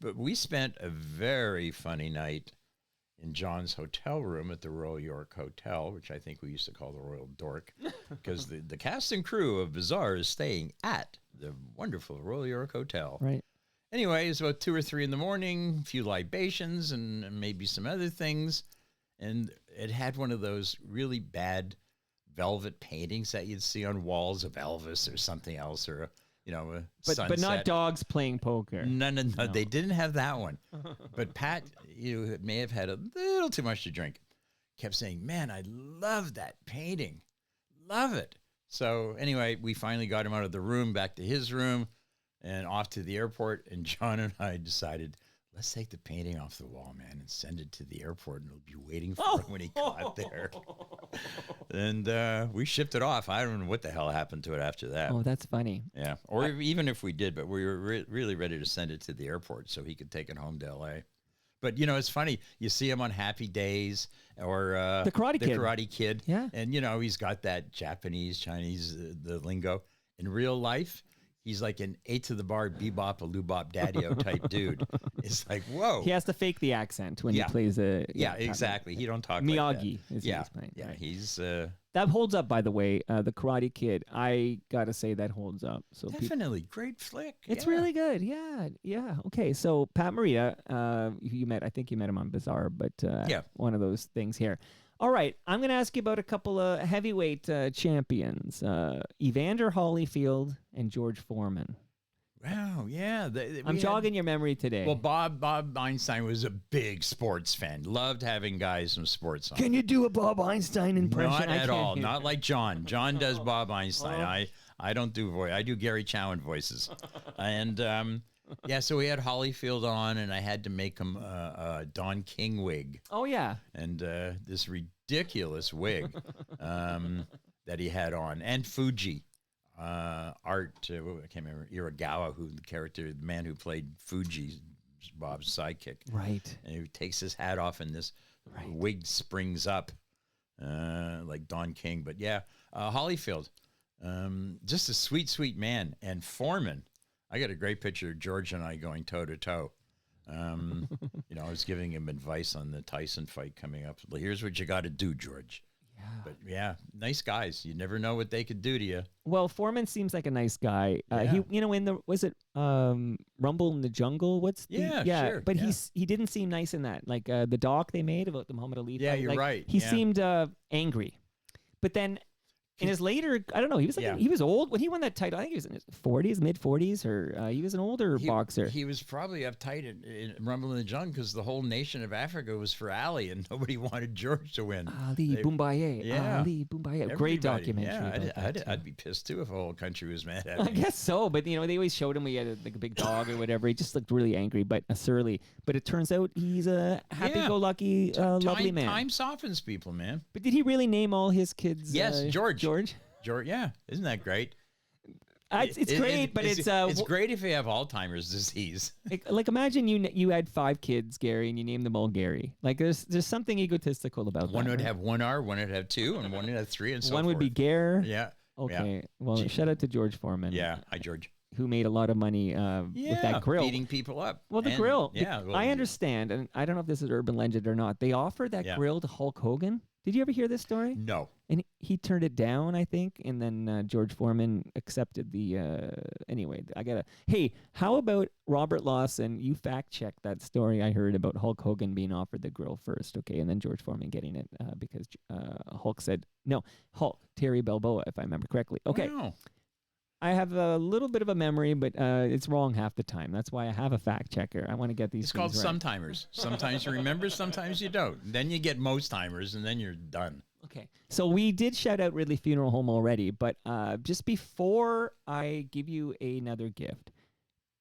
But we spent a very funny night in John's hotel room at the Royal York Hotel, which I think we used to call the Royal Dork, because the cast and crew of Bizarre is staying at the wonderful Royal York Hotel. Right. Anyway, it's about 2 or 3 in the morning, a few libations and maybe some other things. And it had one of those really bad velvet paintings that you'd see on walls of Elvis or something else, or a But sunset. not dogs playing poker. No, they didn't have that one. But Pat, may have had a little too much to drink. Kept saying, "Man, I love that painting, love it." So anyway, we finally got him out of the room, back to his room, and off to the airport. And John and I decided, let's take the painting off the wall, man, and send it to the airport, and it'll be waiting for him when he got there. And we shipped it off. I don't know what the hell happened to it after that. Oh, that's funny. Yeah, or even if we did, but we were really ready to send it to the airport so he could take it home to L.A. But, it's funny. You see him on Happy Days or The Karate Kid. Yeah. And, he's got that Japanese, Chinese, the lingo. In real life, he's like an 8 to the bar, bebop, a loobop, daddy-o type dude. It's like, whoa. He has to fake the accent when he plays a... Yeah, exactly. He don't talk Miyagi like that. is what he's playing. Yeah, right. he's... That holds up, by the way. The Karate Kid. I gotta say that holds up. So definitely great flick. It's yeah. really good. Yeah. Okay, so Pat Morita, I think you met him on Bizarre, but one of those things here. All right, I'm gonna ask you about a couple of heavyweight champions, Evander Holyfield and George Foreman. Wow, yeah. I'm jogging your memory today. Well, Bob Einstein was a big sports fan. Loved having guys from sports on. Can you do a Bob Einstein impression? Not at all. Not like John. John does Bob Einstein. Oh. I don't do voice. I do Gary Chowen voices. And so we had Holyfield on, and I had to make him a Don King wig. Oh yeah. And this ridiculous wig that he had on, and Fuji. Art, I can't remember, Iragawa, the man who played Fuji, Bob's sidekick. Right. And he takes his hat off and this wig springs up like Don King. But yeah, Holyfield, just a sweet, sweet man. And Foreman, I got a great picture of George and I going toe to toe. I was giving him advice on the Tyson fight coming up. Here's what you got to do, George. Yeah. But yeah, nice guys. You never know what they could do to you. Well, Foreman seems like a nice guy. Yeah. He, in the was it Rumble in the Jungle? What's the Sure. But he didn't seem nice in that. Like the doc they made about the Muhammad Ali. Yeah, fight, you're like, right. He Yeah. seemed angry, but then in his later, I don't know. He was he was old when he won that title. I think he was in his 40s, mid 40s, or he was an older boxer. He was probably uptight in Rumble in the Jungle because the whole nation of Africa was for Ali, and nobody wanted George to win. Ali Boumbaye. Yeah. Ali Boumbaye. Great documentary. Yeah, I'd be pissed too if the whole country was mad at I me. guess so, but they always showed him he had a big dog or whatever. He just looked really angry, but surly. But it turns out he's a happy-go-lucky, lovely man. Time softens people, man. But did he really name all his kids? Yes, George. George. Yeah, isn't that great? It's great, but it's great if you have Alzheimer's disease. Like imagine you had 5 kids, Gary, and you named them all Gary. Like there's something egotistical about one that. Would have 1 R, one would have 2, and one would have 3, and so one forth. would be Gare. Yeah. Okay. Yeah. Well, shout out to George Foreman. Yeah. Hi, George. Who made a lot of money with that grill. Beating people up. Well, the grill. Yeah. I understand, and I don't know if this is urban legend or not. They offered that grill to Hulk Hogan. Did you ever hear this story? No. And he turned it down, I think, and then George Foreman accepted the. Anyway, Hey, how about Robert Lawson? You fact check that story I heard about Hulk Hogan being offered the grill first, okay, and then George Foreman getting it because Hulk said no. Terry Balboa, if I remember correctly. Okay. Wow. I have a little bit of a memory, but it's wrong half the time. That's why I have a fact checker. I want to get these. It's things called right. sometimers. Sometimes you remember, sometimes you don't. Then you get most timers, and then you're done. Okay, so we did shout out Ridley Funeral Home already, but just before I give you another gift,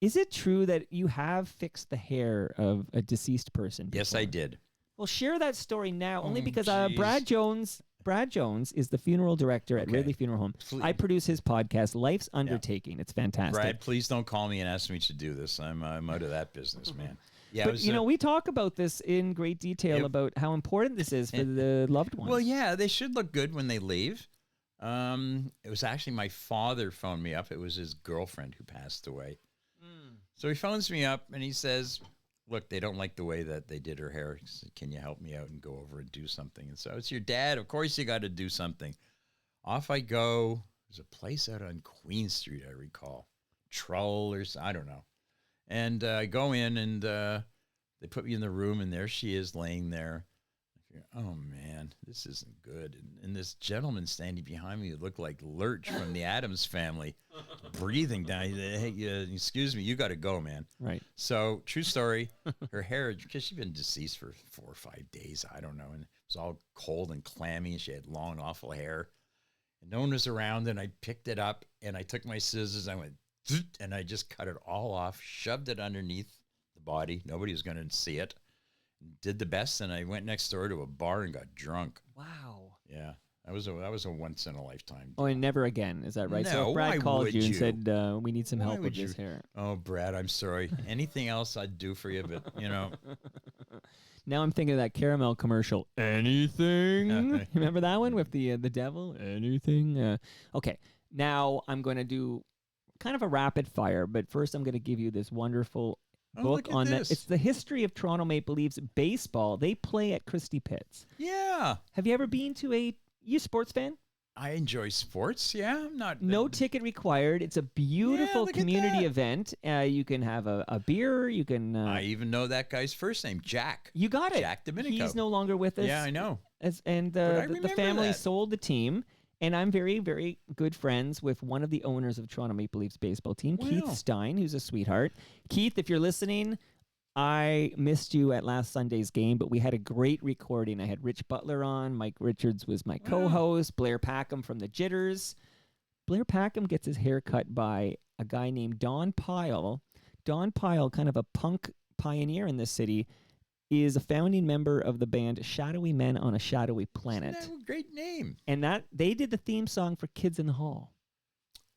is it true that you have fixed the hair of a deceased person before? Yes, I did. Well, share that story now, only because jeez. Brad Jones is the funeral director at Ridley Funeral Home. I produce his podcast, Life's Undertaking. It's fantastic. Brad, please don't call me and ask me to do this. I'm out of that business, man. Yeah, but we talk about this in great detail about how important this is for the loved ones. Well, yeah, they should look good when they leave. It was actually my father phoned me up. It was his girlfriend who passed away. So he phones me up and he says, look, they don't like the way that they did her hair. He said, can you help me out and go over and do something? And so it's your dad. Of course you got to do something. Off I go. There's a place out on Queen Street, I recall. Trull or I don't know. And I go in and they put me in the room and there she is laying there. I figure, oh, man, this isn't good. And this gentleman standing behind me who looked like Lurch from the Addams Family, breathing down. Hey, excuse me, you got to go, man. Right. So, true story, her hair, because she'd been deceased for 4 or 5 days, I don't know, and it was all cold and clammy, and she had long, awful hair. And no one was around, and I picked it up, and I took my scissors, I went, and I just cut it all off, shoved it underneath the body. Nobody was going to see it. Did the best, and I went next door to a bar and got drunk. Wow. Yeah, that was a once in a lifetime. Oh, and never again. Is that right? So No, if Brad why called would you and you? said, we need some Why help with would this you? hair. Oh, Brad, I'm sorry. Anything else I'd do for you, but Now I'm thinking of that caramel commercial. Anything? Remember that one with the devil? Anything? Okay. Now I'm going to do kind of a rapid fire, but first I'm going to give you this wonderful book on that. It's the history of Toronto Maple Leafs baseball. They play at Christie Pitts. Yeah. Have you ever been to you a sports fan? I enjoy sports. Yeah, I'm not. No ticket required. It's a beautiful community event. You can have a beer. You can. I even know that guy's first name, Jack. You got it. Jack Domenico. He's no longer with us. Yeah, I know. And the family sold the team. And I'm very, very good friends with one of the owners of Toronto Maple Leafs baseball team, Keith Stein, who's a sweetheart. Keith, if you're listening, I missed you at last Sunday's game, but we had a great recording. I had Rich Butler on. Mike Richards was my co-host. Blair Packham from the Jitters. Blair Packham gets his hair cut by a guy named Don Pyle. Don Pyle, kind of a punk pioneer in this city, is a founding member of the band Shadowy Men on a Shadowy Planet. Isn't that a great name? And they did the theme song for Kids in the Hall.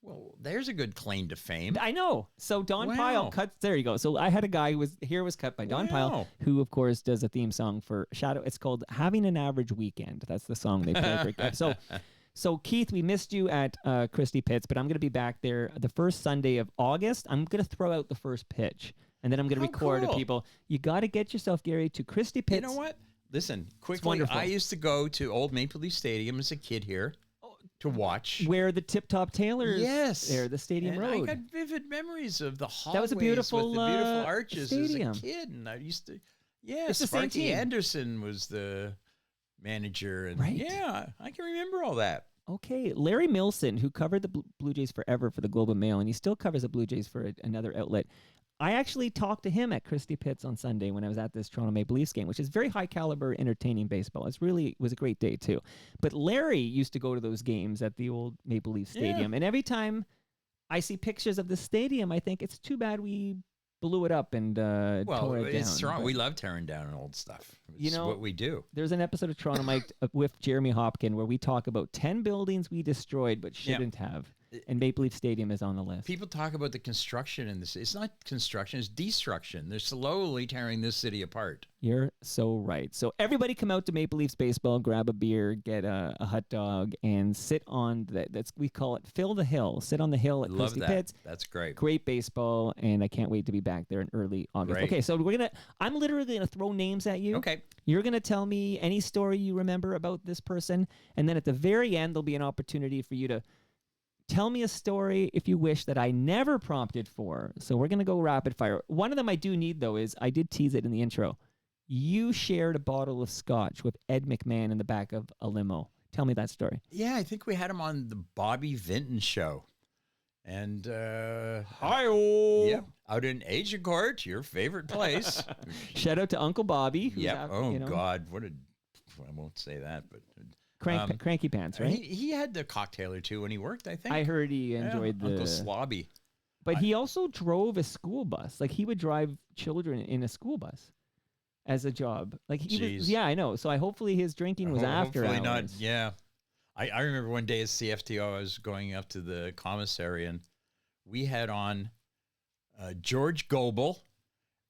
Well, there's a good claim to fame. I know. So Don Pyle cuts. There you go. So I had a guy who was cut by Don Pyle, who of course does a theme song for Shadow. It's called "Having an Average Weekend." That's the song they play for. So Keith, we missed you at Christie Pitts, but I'm going to be back there the first Sunday of August. I'm going to throw out the first pitch, and then I'm going to record to people. You got to get yourself, Gary, to Christie Pitts. You know what? Listen, quickly, wonderful. I used to go to Old Maple Leaf Stadium as a kid here to watch. Where the Tip Top Tailors, Yes. there, the Stadium And Road. I got vivid memories of the hallways That was a beautiful, with the beautiful arches stadium. as a kid. And I used to, yeah, It's the same Sparky team. Anderson was the manager. And Right. yeah, I can remember all that. Okay, Larry Milson, who covered the Blue Jays forever for the Globe and Mail, and he still covers the Blue Jays for another outlet. I actually talked to him at Christie Pitts on Sunday when I was at this Toronto Maple Leafs game, which is very high caliber, entertaining baseball. It was a great day too. But Larry used to go to those games at the old Maple Leaf Stadium, and every time I see pictures of the stadium, I think it's too bad we blew it up and tore it it's down. Toronto. But, We love tearing down old stuff. It's know, what we do. there's an episode of Toronto Mike with Jeremy Hopkin where we talk about 10 buildings we destroyed but shouldn't have. And Maple Leaf Stadium is on the list. People talk about the construction in this. It's not construction, it's destruction. They're slowly tearing this city apart. You're so right. So everybody come out to Maple Leafs baseball, grab a beer, get a hot dog, and sit on we call it Fill the Hill. Sit on the hill at Love Christie that. Pitts. That's great. Great baseball, and I can't wait to be back there in early August. Great. Okay, so I'm literally gonna throw names at you. Okay. You're gonna tell me any story you remember about this person, and then at the very end there'll be an opportunity for you to tell me a story, if you wish, that I never prompted for. So we're going to go rapid fire. One of them I do need, though, is I did tease it in the intro. You shared a bottle of scotch with Ed McMahon in the back of a limo. Tell me that story. Yeah, I think we had him on the Bobby Vinton show. And, Hi-oh! yep, out in Agincourt, your favorite place. Shout out to Uncle Bobby. Who's Yeah. out, Oh, God. I won't say that, but. Cranky Pants, right? He had a cocktail or two when he worked, I think. I heard he enjoyed the... Uncle Slobby. But he also drove a school bus. Like, he would drive children in a school bus as a job. Like, yeah, I know. So hopefully his drinking was after hopefully hours. not, yeah. I remember one day at CFTO, I was going up to the commissary, and we had on George Goebel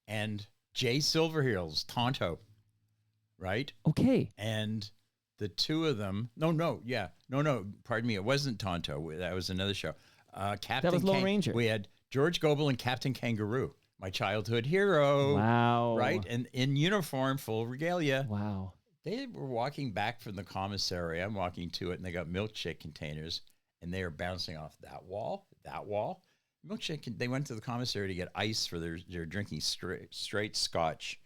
and Jay Silverheels, Tonto, right? Okay. And the two of them, pardon me, it wasn't Tonto. That was another show. Captain That was Lone Ranger. We had George Goebel and Captain Kangaroo, my childhood hero. Wow. Right? And in uniform, full regalia. Wow. They were walking back from the commissary. I'm walking to it, and they got milkshake containers, and they are bouncing off that wall. Milkshake. They went to the commissary to get ice for their drinking straight scotch.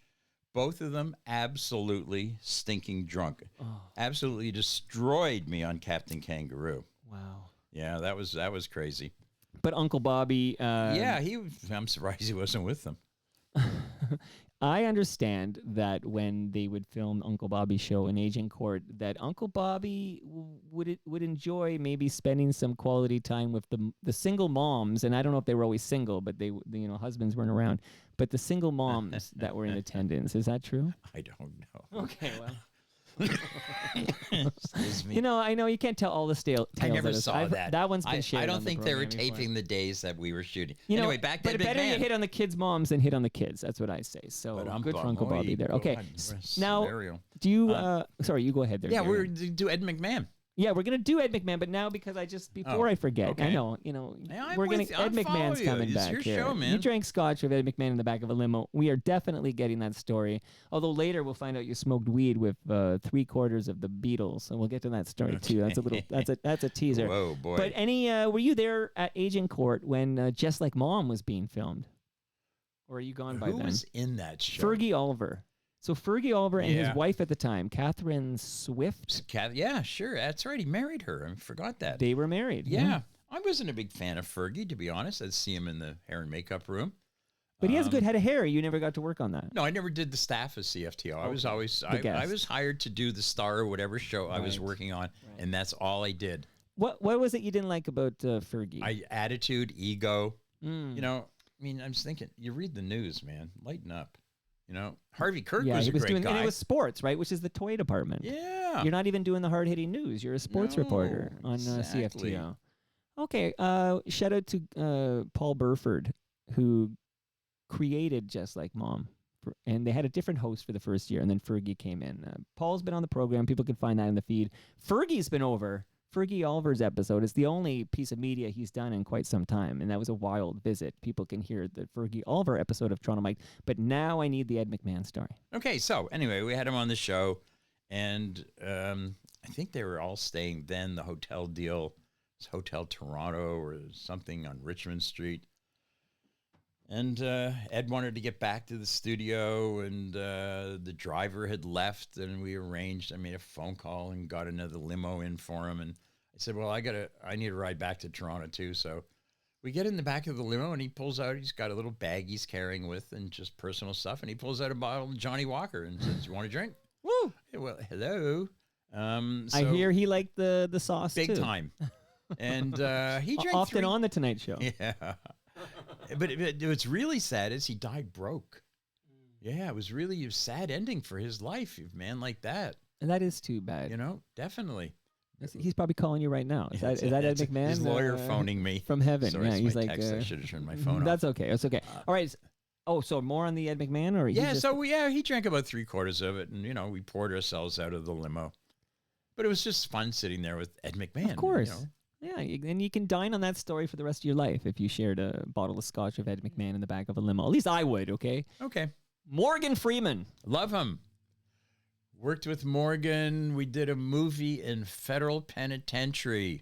Both of them absolutely stinking drunk. Oh. Absolutely destroyed me on Captain Kangaroo. Wow. Yeah, that was crazy. But Uncle Bobby... I'm surprised he wasn't with them. I understand that when they would film Uncle Bobby's show in Agincourt, that Uncle Bobby would enjoy maybe spending some quality time with the single moms, and I don't know if they were always single, but they husbands weren't around, but the single moms that were in attendance. Is that true? I don't know. Okay, well. Excuse me. I know you can't tell all the tales. I never saw that. That one's been shared. I don't on the think they were program before. taping the days that we were shooting. You know, anyway, back to but Ed better you McMahon. hit on the kids' moms than hit on the kids. That's what I say. So good for Uncle Bobby there. Okay, now do you? Sorry, you go ahead there. Yeah, Gary. we're do Ed McMahon. Yeah, we're gonna do Ed McMahon, but now because before I forget, okay. I know, Yeah, I'm we're gonna with you. Ed I'm following McMahon's you. coming It's back your here. show, man. You drank scotch with Ed McMahon in the back of a limo. We are definitely getting that story. Although later we'll find out you smoked weed with 3/4 of the Beatles, and we'll get to that story too. That's a little that's a teaser. Whoa, boy! But were you there at Agincourt when Just Like Mom was being filmed, or are you gone by Who then? was in that show? Fergie Oliver. So Fergie Oliver and his Yeah. wife at the time, Catherine Swift, Yeah, sure. That's right. He married her. I forgot that. they were married. Yeah. I wasn't a big fan of Fergie, to be honest. I'd see him in the hair and makeup room. But he has a good head of hair. You never got to work on that. No, I never did the staff of CFTO. I was always I guest. was hired to do the star or whatever show I was Right. working on, and that's all I did. What was it you didn't like about Fergie? Attitude, ego. Mm. I'm just thinking. You read the news, man. Lighten up. Harvey Kirk Yeah, was he a was great doing, guy. and it was sports, right? Which is the toy department. Yeah. You're not even doing the hard hitting news. You're a sports No, reporter on exactly. CFTO. Okay. Shout out to Paul Burford, who created Just Like Mom. And they had a different host for the first year, and then Fergie came in. Paul's been on the program. People can find that in the feed. Fergie's been over Fergie Oliver's episode is the only piece of media he's done in quite some time, and that was a wild visit. People can hear the Fergie Oliver episode of Toronto Mike, but now I need the Ed McMahon story. Okay, so anyway, we had him on the show, and I think they were all staying then. The hotel deal was Hotel Toronto or something on Richmond Street. And Ed wanted to get back to the studio, and the driver had left, and we arranged. I made a phone call and got another limo in for him. And I said, well, I need to ride back to Toronto too. So we get in the back of the limo, and he pulls out. He's got a little bag he's carrying with, and just personal stuff. And he pulls out a bottle of Johnny Walker and says, "You want a drink?" Woo! Hey, well, hello. I hear he liked the sauce big too. time. And he drank often on the Tonight Show. Yeah. But what's really sad is he died broke. Yeah, it was really a sad ending for his life, a man like that. And that is too bad. You know, definitely. He's probably calling you right now. Is that Ed McMahon? His lawyer phoning me. From heaven. Sorry, yeah, it's he's my like, text. I should have turned my phone off. That's okay. That's okay. All right. So more on the Ed McMahon? Or Yeah, he drank about 3/4 of it, and, we poured ourselves out of the limo. But it was just fun sitting there with Ed McMahon. Of course. Yeah, and you can dine on that story for the rest of your life if you shared a bottle of scotch of Ed McMahon in the back of a limo. At least I would, okay? Okay. Morgan Freeman. Love him. Worked with Morgan. We did a movie in Federal Penitentiary.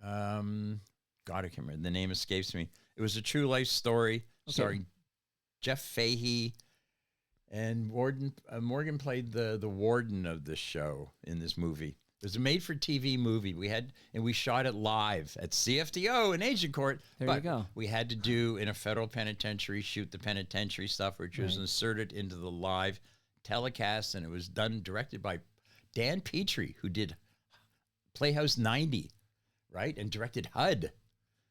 God, I can't remember. The name escapes me. It was a true life story starring Jeff Fahey. And Morgan played the warden of the show in this movie. It was a made-for-TV movie. We shot it live at CFDO in Agincourt. There you go. We had to do in a federal penitentiary, shoot the penitentiary stuff, which was inserted into the live telecast, and it was directed by Dan Petrie, who did Playhouse 90, right, and directed HUD,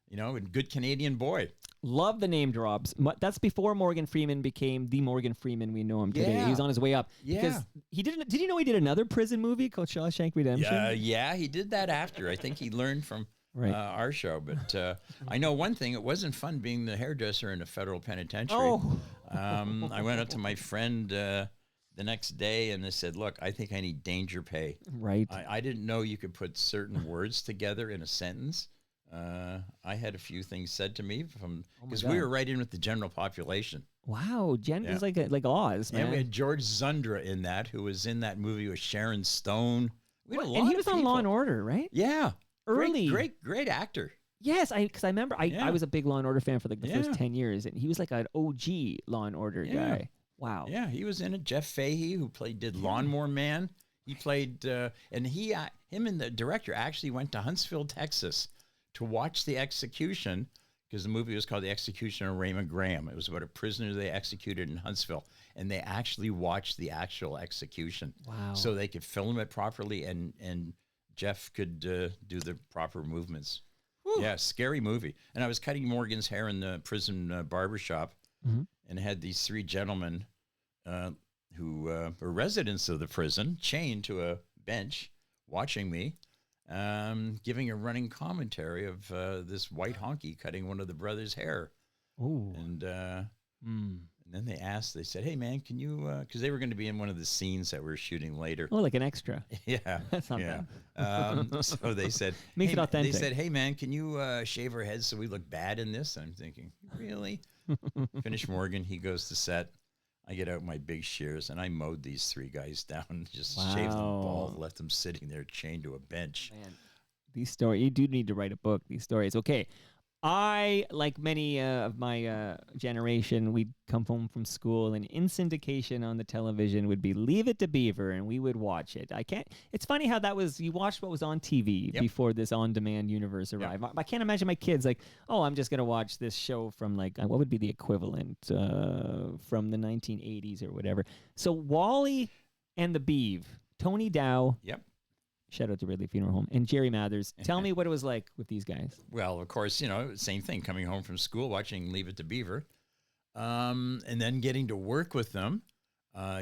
and Good Canadian Boy. Love the name drops. That's before Morgan Freeman became the Morgan Freeman we know him today. Yeah. He was on his way up. Yeah. Because did you know he did another prison movie called Shawshank Redemption? Yeah, he did that after. I think he learned from our show. But I know one thing. It wasn't fun being the hairdresser in a federal penitentiary. Oh. I went up to my friend the next day, and they said, look, I think I need danger pay. Right. I didn't know you could put certain words together in a sentence. I had a few things said to me because we were right in with the general population. Wow, Jen is like Oz, man. And we had George Zundra in that, who was in that movie with Sharon Stone. We had a lot and he of was on people. Law and Order, right? Yeah, Early. great actor. Yes, because I remember I was a big Law and Order fan for the first 10 years, and he was like an OG Law and Order guy. Wow. Yeah, he was in it. Jeff Fahey, who did Lawnmower Man. He played, and him and the director actually went to Huntsville, Texas, to watch the execution, because the movie was called The Execution of Raymond Graham. It was about a prisoner they executed in Huntsville, and they actually watched the actual execution. Wow. So they could film it properly, and Jeff could do the proper movements. Whew. Yeah, scary movie. And I was cutting Morgan's hair in the prison barbershop, and had these three gentlemen who were residents of the prison, chained to a bench, watching me. Giving a running commentary of this white honky cutting one of the brothers' hair. Ooh. And then they said, hey, man, can you, because they were going to be in one of the scenes that we were shooting later. Oh, like an extra. Yeah. That's not bad. So they said, Makes it authentic. They said, hey, man, can you shave our heads so we look bad in this? And I'm thinking, really? Finish Morgan. He goes to set. I get out my big shears, and I mowed these three guys down, just shaved them bald, left them sitting there chained to a bench. Man, these stories, you do need to write a book, these stories. Okay. I, like many of my generation, we'd come home from school, and in syndication on the television would be Leave It to Beaver, and we would watch it. It's funny how that was, you watched what was on TV before this on-demand universe arrived. I can't imagine my kids like, oh, I'm just going to watch this show from what would be the equivalent from the 1980s or whatever. So Wally and the Beav, Tony Dow. Yep. Shout out to Ridley Funeral Home. And Jerry Mathers. Tell me what it was like with these guys. Well, of course, same thing, coming home from school, watching Leave It to Beaver, and then getting to work with them.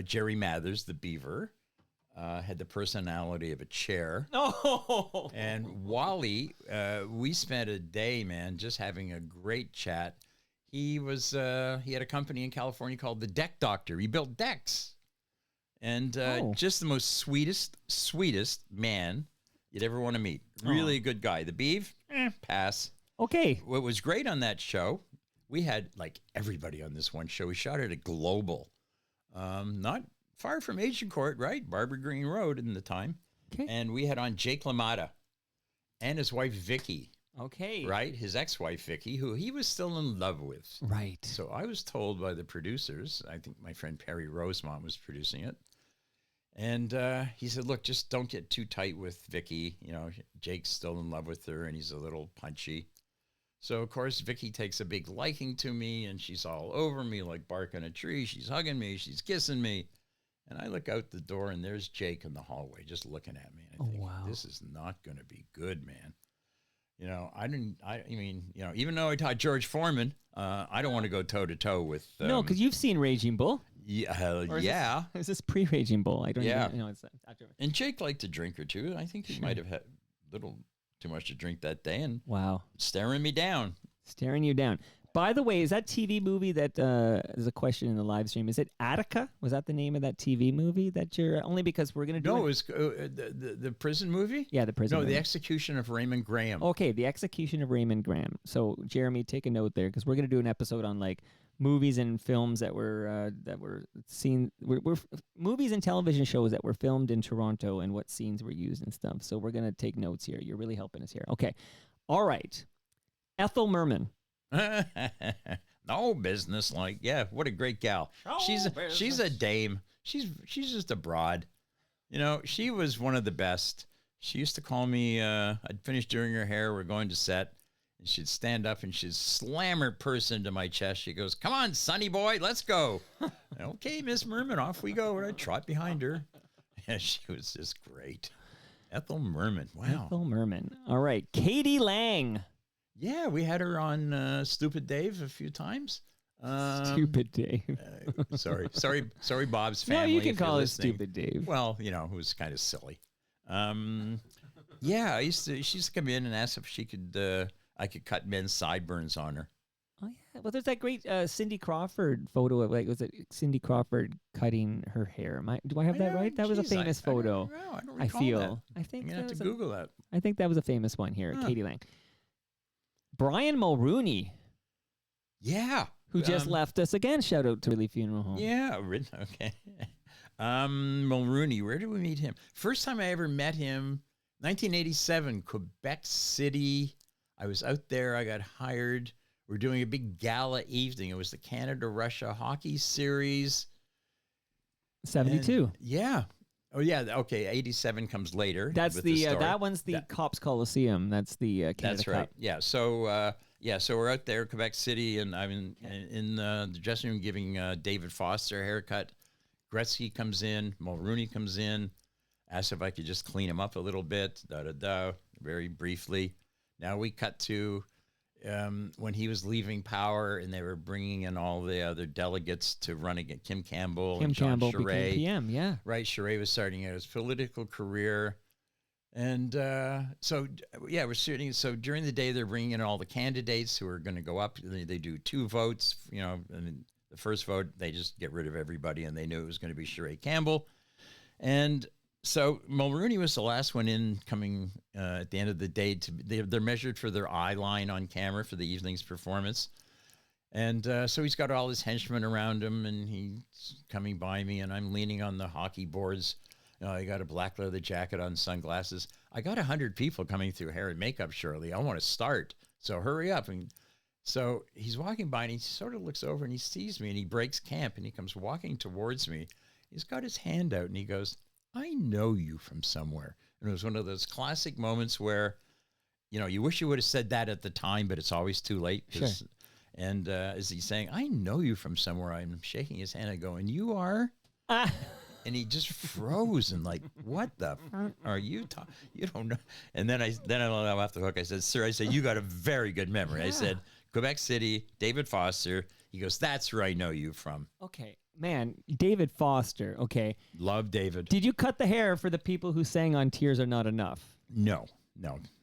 Jerry Mathers, the Beaver, had the personality of a chair. Oh! And Wally, we spent a day, man, just having a great chat. He had a company in California called the Deck Doctor. He built decks. And just the most sweetest man. you'd ever want to meet. Really a good guy. The Beeve, pass. Okay. What was great on that show, we had like everybody on this one show. We shot it at Global, not far from Agincourt, right? Barbara Green Road in the time. Okay. And we had on Jake LaMotta and his wife, Vicky. Okay. Right? His ex-wife, Vicky, who he was still in love with. Right. So I was told by the producers, I think my friend Perry Rosemont was producing it. And he said, look, just don't get too tight with Vicky. You know, Jake's still in love with her and he's a little punchy. So, of course, Vicky takes a big liking to me and she's all over me like bark on a tree. She's hugging me. She's kissing me. And I look out the door and there's Jake in the hallway just looking at me. And I think, wow. This is not going to be good, man. You know, I mean, you know, even though I taught George Foreman, I don't want to go toe to toe with. No, because you've seen Raging Bull. Yeah, Or is yeah. Is this pre-Raging Bull? I don't even know. It's after. And Jake liked to drink or two. I think he might have had a little too much to drink that day and Wow. staring me down. Staring you down. By the way, is that TV movie that there's a question in the live stream? Is it Attica? Was that the name of that TV movie that you're only because we're gonna do? No, it it was the prison movie. Yeah, the prison. No, movie. the Execution of Raymond Graham. Okay, the Execution of Raymond Graham. So Jeremy, take a note there because we're gonna do an episode on like movies and films that were seen. We're movies and television shows that were filmed in Toronto and what scenes were used and stuff. So we're gonna take notes here. You're really helping us here. Okay, all right. Ethel Merman. No business, like, yeah, what a great gal. She's a dame. She's just a broad. You know, she was one of the best. She used to call me. I'd finish doing her hair. We're going to set, and she'd stand up and she'd slam her purse into my chest. She goes, "Come on, sonny boy, let's go." Okay, Miss Merman, off we go. And I trot behind her. Yeah, she was just great. Ethel Merman. Wow. Ethel Merman. All right, Katie Lang. Yeah, we had her on Stupid Dave a few times. Stupid Dave. Sorry, Bob's family. No, you can if you're call it listening. Stupid Dave. Well, you know, it was kind of silly. Yeah, she used to come in and ask if she could, I could cut men's sideburns on her. Oh yeah. Well, there's that great Cindy Crawford photo of was it Cindy Crawford cutting her hair? Do I have that right? That was a famous photo. I don't I recall feel. that. I think I'm gonna have to that Google that. I think that was a famous one here. Huh. Katie Lang. Brian Mulrooney, Yeah. who just left us again. Shout out to Ridley Funeral Home. Yeah. Okay. Mulrooney, where did we meet him? First time I ever met him, 1987, Quebec City. I was out there. I got hired. We're doing a big gala evening. It was the Canada-Russia hockey series. 72. And, yeah. Oh, yeah. Okay. 87 comes later. That's with the story. that one's the Cops Coliseum. That's the Canada That's right. Cup. Yeah. So so we're out there, Quebec City, and I'm in the dressing room giving David Foster a haircut. Gretzky comes in, Mulrooney comes in, asks if I could just clean him up a little bit. Very briefly. Now we cut to when he was leaving Power, and they were bringing in all the other delegates to run against Kim Campbell and John Campbell Charest. became PM. Yeah. Right, Charest was starting out his political career. And so we're sitting. So during the day, they're bringing in all the candidates who are going to go up. They do 2 votes, you know, and the first vote, they just get rid of everybody, and they knew it was going to be Charest Campbell. And so Mulrooney was the last one in coming at the end of the day. They're measured for their eye line on camera for the evening's performance. And so he's got all his henchmen around him, and he's coming by me, and I'm leaning on the hockey boards. You know, I got a black leather jacket on, sunglasses. I got 100 people coming through hair and makeup, Shirley. I want to start, so hurry up. And so he's walking by, and he sort of looks over, and he sees me, and he breaks camp, and he comes walking towards me. He's got his hand out, and he goes, "I know you from somewhere." And it was one of those classic moments where, you know, you wish you would have said that at the time, but it's always too late. Sure. And as he's saying, "I know you from somewhere," I'm shaking his hand. I go, "And you are?" And he just froze and like, "What the fuck are you talking? You don't know." And then I let him off the hook. I said, "Sir," I said, "you got a very good memory." I said, "Quebec City, David Foster." He goes, "That's where I know you from." Okay. Man, David Foster. Okay. Love David. Did you cut the hair for the people who sang on Tears Are Not Enough? No.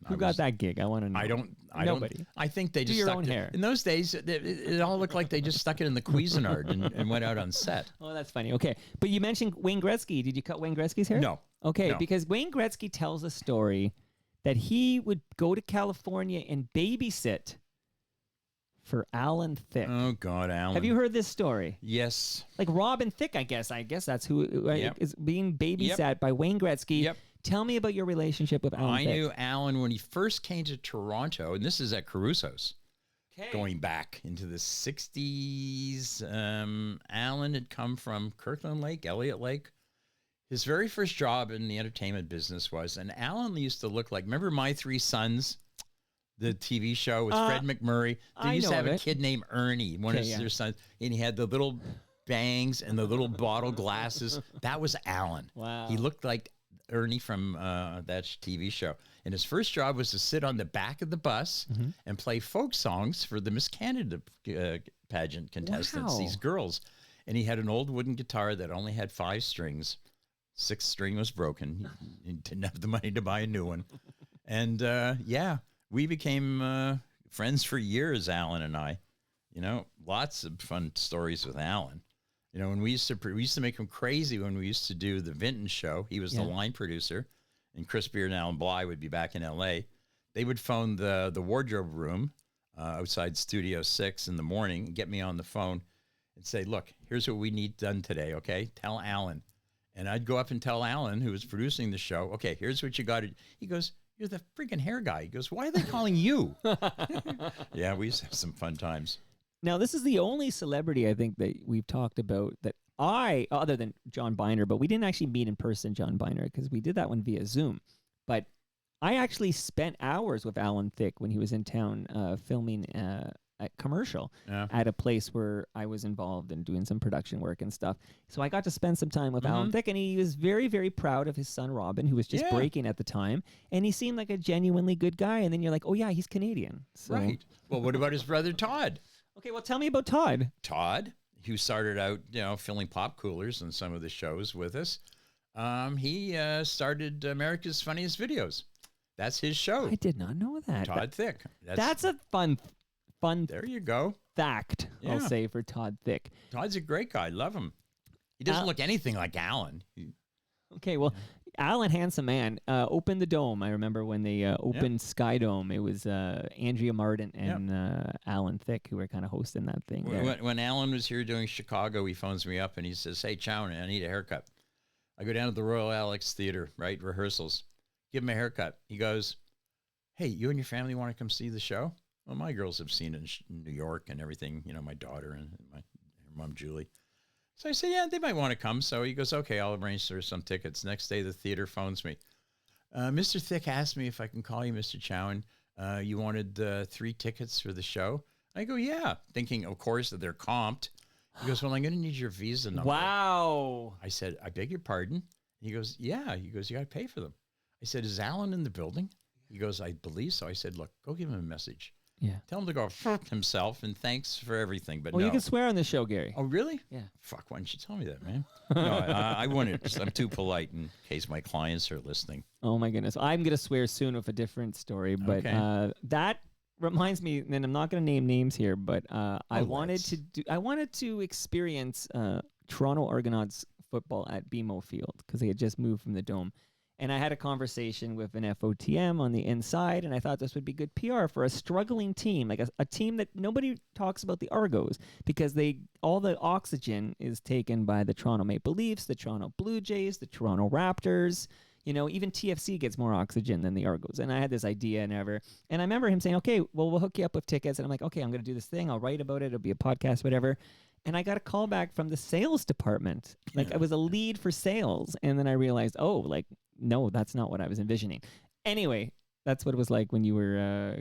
Who got that gig? I want to know. Nobody. I think they just your stuck own it. hair. In those days, it all looked like they just stuck it in the Cuisinart and went out on set. Oh, that's funny. Okay. But you mentioned Wayne Gretzky. Did you cut Wayne Gretzky's hair? No. Okay, No. because Wayne Gretzky tells a story that he would go to California and babysit for Alan Thicke. Oh God, Alan. Have you heard this story? Yes. Like Robin Thicke, I guess. I guess that's who Yep. is being babysat Yep. by Wayne Gretzky. Yep. Tell me about your relationship with Alan I Thicke. knew Alan when he first came to Toronto, and this is at Caruso's. Okay. Going back into the 60s, Alan had come from Kirkland Lake, Elliott Lake. His very first job in the entertainment business was, and Alan used to look like, remember My Three Sons, the TV show with Fred McMurray? They I used to know have of a it. kid named Ernie, one of Okay, yeah. their sons, and he had the little bangs and the little bottle glasses. That was Alan. Wow. He looked like Ernie from that TV show. And his first job was to sit on the back of the bus Mm-hmm. and play folk songs for the Miss Canada pageant contestants, Wow. these girls. And he had an old wooden guitar that only had 5 strings. 6th string was broken. He didn't have the money to buy a new one. And yeah, we became friends for years, Alan and I. You know, lots of fun stories with Alan. You know, when we used to make him crazy when we used to do the Vinton show. He was the line producer, and Chris Beard and Alan Bly would be back in L.A. They would phone the wardrobe room outside Studio 6 in the morning, get me on the phone, and say, "Look, here's what we need done today. Okay, tell Alan." And I'd go up and tell Alan, who was producing the show, "Okay, here's what you got to." He goes, "You're the freaking hair guy." He goes, "Why are they calling you?" Yeah, we used to have some fun times. Now, this is the only celebrity I think that we've talked about that other than John Biner, but we didn't actually meet in person, John Biner, because we did that one via Zoom. But I actually spent hours with Alan Thicke when he was in town filming a commercial at a place where I was involved in doing some production work and stuff. So I got to spend some time with Alan Thicke, and he was very, very proud of his son, Robin, who was just breaking at the time. And he seemed like a genuinely good guy. And then you're like, oh, yeah, he's Canadian. So. Right. Well, what about his brother Todd? Okay, well, tell me about Todd. Todd, who started out, you know, filling pop coolers in some of the shows with us. He started America's Funniest Videos. That's his show. I did not know that. Todd Thicke. That's a fun There you go. fact, I'll Yeah. say, for Todd Thicke. Todd's a great guy. Love him. He doesn't look anything like Alan. Okay, well, Alan, handsome man, opened the Dome. I remember when they opened Sky Dome. It was Andrea Martin and Alan Thicke who were kind of hosting that thing there. When Alan was here doing Chicago, he phones me up and he says, "Hey, Chowen, I need a haircut." I go down to the Royal Alex Theater, right, rehearsals. Give him a haircut. He goes, "Hey, you and your family want to come see the show?" Well, my girls have seen it in New York and everything, you know, my daughter and her mom, Julie. So I said, yeah, they might want to come. So he goes, okay, I'll arrange for some tickets. Next day, the theater phones me. Mr. Thicke asked me if I can call you, Mr. Chowen. You wanted 3 tickets for the show? I go, yeah, thinking, of course, that they're comped. He goes, well, I'm going to need your visa number. Wow. I said, I beg your pardon? He goes, yeah. He goes, you got to pay for them. I said, is Alan in the building? He goes, I believe so. I said, look, go give him a message. Yeah. Tell him to go fuck himself and thanks for everything. But Well, no. you can swear on the show, Gary. Oh, really? Yeah. Fuck, why didn't you tell me that, man? No, I wouldn't. I'm too polite in case my clients are listening. Oh, my goodness. I'm going to swear soon with a different story, but Okay. that reminds me, and I'm not going to name names here, but I wanted to experience Toronto Argonauts football at BMO Field because they had just moved from the Dome. And I had a conversation with an FOTM on the inside, and I thought this would be good PR for a struggling team, like a team that nobody talks about, the Argos, because all the oxygen is taken by the Toronto Maple Leafs, the Toronto Blue Jays, the Toronto Raptors. You know, even TFC gets more oxygen than the Argos. And I had this idea and I remember him saying, okay, well, we'll hook you up with tickets. And I'm like, okay, I'm going to do this thing. I'll write about it. It'll be a podcast, whatever. And I got a call back from the sales department. Like I was a lead for sales. And then I realized, oh, like, no, that's not what I was envisioning. Anyway, that's what it was like when you were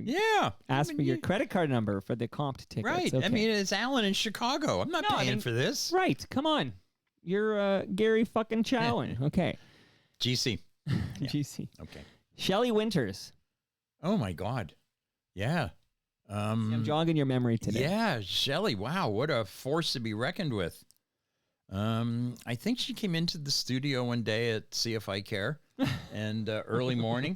asked for your credit card number for the comped tickets. Right. Okay. I mean, it's Alan in Chicago. I'm not paying for this. Right. Come on. You're Gary fucking Chowen. Okay. GC. GC. Okay. Shelley Winters. Oh, my God. Yeah. I'm jogging your memory today. Yeah, Shelley. Wow, what a force to be reckoned with. I think she came into the studio one day at CFI Care and early morning.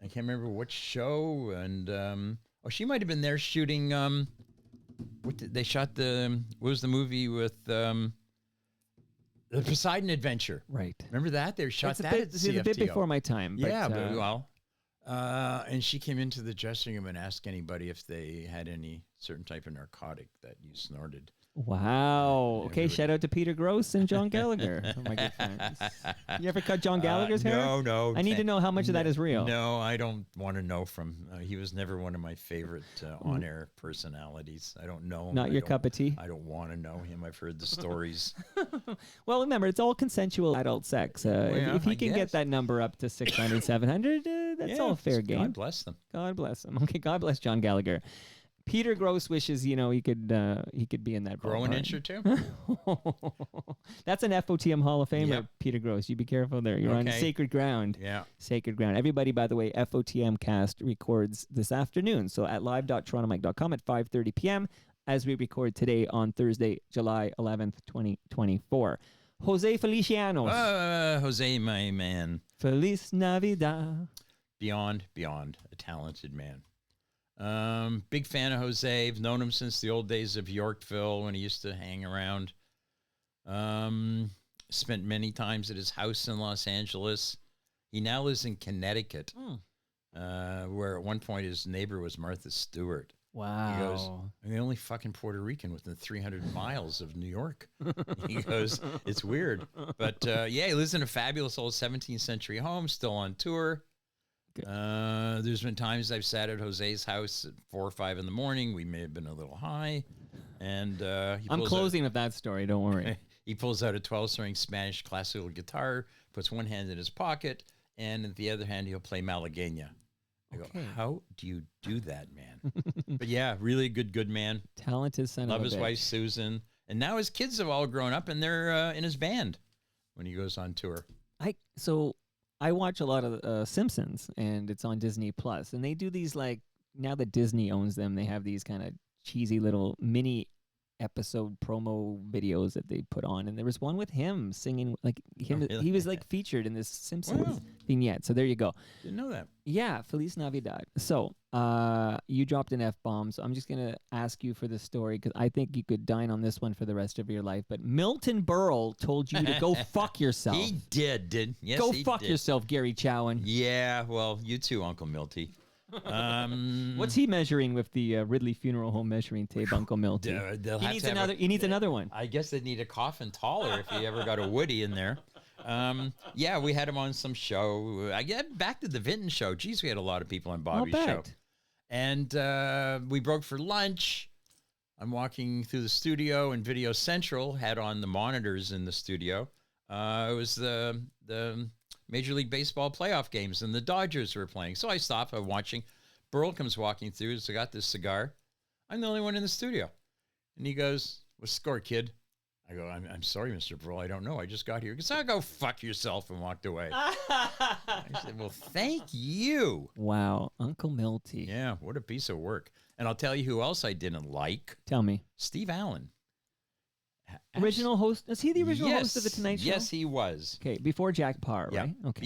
I can't remember which show. And she might have been there shooting. What was the movie with The Poseidon Adventure. Right. Remember that? They shot It's a that bit, at the it's a bit CFTO. before my time. But, Yeah, but well, and she came into the dressing room and asked anybody if they had any certain type of narcotic that you snorted. Wow. Okay, shout out to Peter Gross and John Gallagher. Oh, my good friends. You ever cut John Gallagher's hair? No. I need to know how much of that is real. No, I don't want to know from. He was never one of my favorite on-air personalities. I don't know him. Not your cup of tea? I don't want to know him. I've heard the stories. Well, remember, it's all consensual adult sex. If he I can guess. get that number up to 600, 700, that's all fair game. God bless them. God bless him. Okay, God bless John Gallagher. Peter Gross wishes, he could be in that. Grow an ballpark. inch or two. That's an FOTM Hall of Famer, Yep. Peter Gross. You be careful there. You're on Okay. sacred ground. Yeah. Sacred ground. Everybody, by the way, FOTM cast records this afternoon. So at live.torontomike.com at 5:30 p.m. as we record today on Thursday, July 11th, 2024. Jose Feliciano. Jose, my man. Feliz Navidad. Beyond a talented man. Big fan of Jose. I've known him since the old days of Yorkville when he used to hang around. Spent many times at his house in Los Angeles. He now lives in Connecticut, where at one point his neighbor was Martha Stewart. Wow. He goes, I'm the only fucking Puerto Rican within 300 miles of New York. He goes, it's weird. But yeah, he lives in a fabulous old 17th century home, still on tour. There's been times I've sat at Jose's house at 4 or 5 in the morning. We may have been a little high. And I'm closing with that story. Don't worry. He pulls out a 12-string Spanish classical guitar, puts one hand in his pocket, and with the other hand, he'll play Malagueña. I go, how do you do that, man? But yeah, really good man. Talented son Love of a his bitch. wife, Susan. And now his kids have all grown up, and they're in his band when he goes on tour. I watch a lot of Simpsons, and it's on Disney Plus, and they do these, like, now that Disney owns them, they have these kind of cheesy little mini episode promo videos that they put on, and there was one with him singing, like him. really? He was like featured in this Simpsons Wow. vignette. So there you go. Didn't know that. Yeah, Feliz Navidad. So you dropped an F-bomb, so I'm just gonna ask you for the story because I think you could dine on this one for the rest of your life. But Milton Berle told you to go fuck yourself. He did. Yes, Go he fuck did. yourself, Gary Chowen. Yeah, well, you too, Uncle Milty. What's he measuring with the Ridley Funeral Home measuring tape, Uncle Milty? They'll He have needs to have another. He needs another one. I guess they'd need a coffin taller if he ever got a Woody in there. Yeah, we had him on some show. I get back to the Vinton show. Geez, we had a lot of people on Bobby's show. bet. And we broke for lunch. I'm walking through the studio, and Video Central had on the monitors in the studio. It was the Major League Baseball playoff games, and the Dodgers were playing. So I stopped. I'm watching. Burl comes walking through. So I got this cigar. I'm the only one in the studio. And he goes, what's the score, kid? I go, I'm sorry, Mr. Burl. I don't know. I just got here. He goes, go fuck yourself, and walked away. I said, well, thank you. Wow, Uncle Milty. Yeah, what a piece of work. And I'll tell you who else I didn't like. Tell me. Steve Allen. Original host? Is he the original host of the Tonight Show? Yes, he was. Okay, before Jack Parr, Yeah. right? Okay.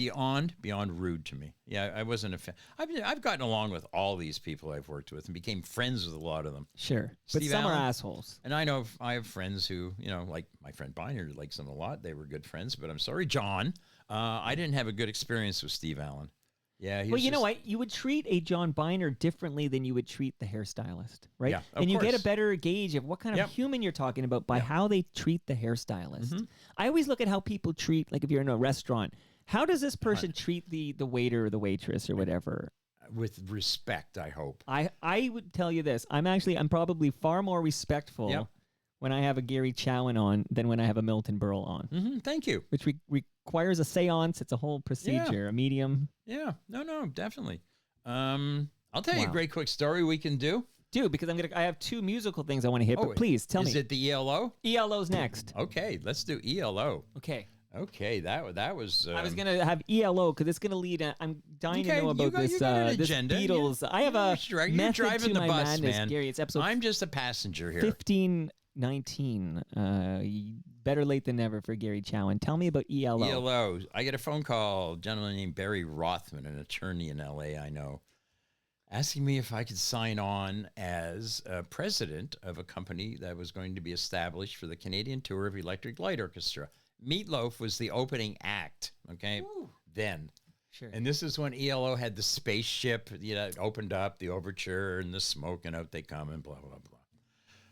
Beyond rude to me. Yeah, I wasn't a fan. I've gotten along with all these people I've worked with and became friends with a lot of them. Sure. But Steve some Allen? are assholes. And I know I have friends who, like my friend Biner likes them a lot. They were good friends, but I'm sorry, John. I didn't have a good experience with Steve Allen. Yeah, he Well, was you know just- what? You would treat a John Biner differently than you would treat the hairstylist, right? Yeah, of and you get a course. better gauge of what kind of Yep. human you're talking about by how they treat the hairstylist. Mm-hmm. I always look at how people treat, like if you're in a restaurant, how does this person treat the waiter or the waitress or whatever? With respect, I hope. I would tell you this. I'm probably far more respectful Yep. when I have a Gary Chowen on than when I have a Milton Berle on, Thank you. which requires a seance. It's a whole procedure, a medium. Yeah, no, definitely. I'll tell you a Wow. great quick story we can do. Dude, because I have two musical things I want to hit, but please tell me. Is it the ELO? ELO's next. Okay, let's do ELO. Okay. Okay, that was. I was gonna have ELO because it's gonna lead. I'm dying to Okay, know you about got- this. you got an This agenda. Beatles. I have a You're method driving to the my bus, madness, man. Gary. It's episode I'm just a passenger here. 1519. Better late than never for Gary Chowen. Tell me about ELO. ELO. I get a phone call, a gentleman named Barry Rothman, an attorney in LA I know, asking me if I could sign on as president of a company that was going to be established for the Canadian tour of Electric Light Orchestra. Meatloaf was the opening act, okay, then. Sure. And this is when ELO had the spaceship, it opened up, the overture, and the smoke, and out they come, and blah, blah, blah.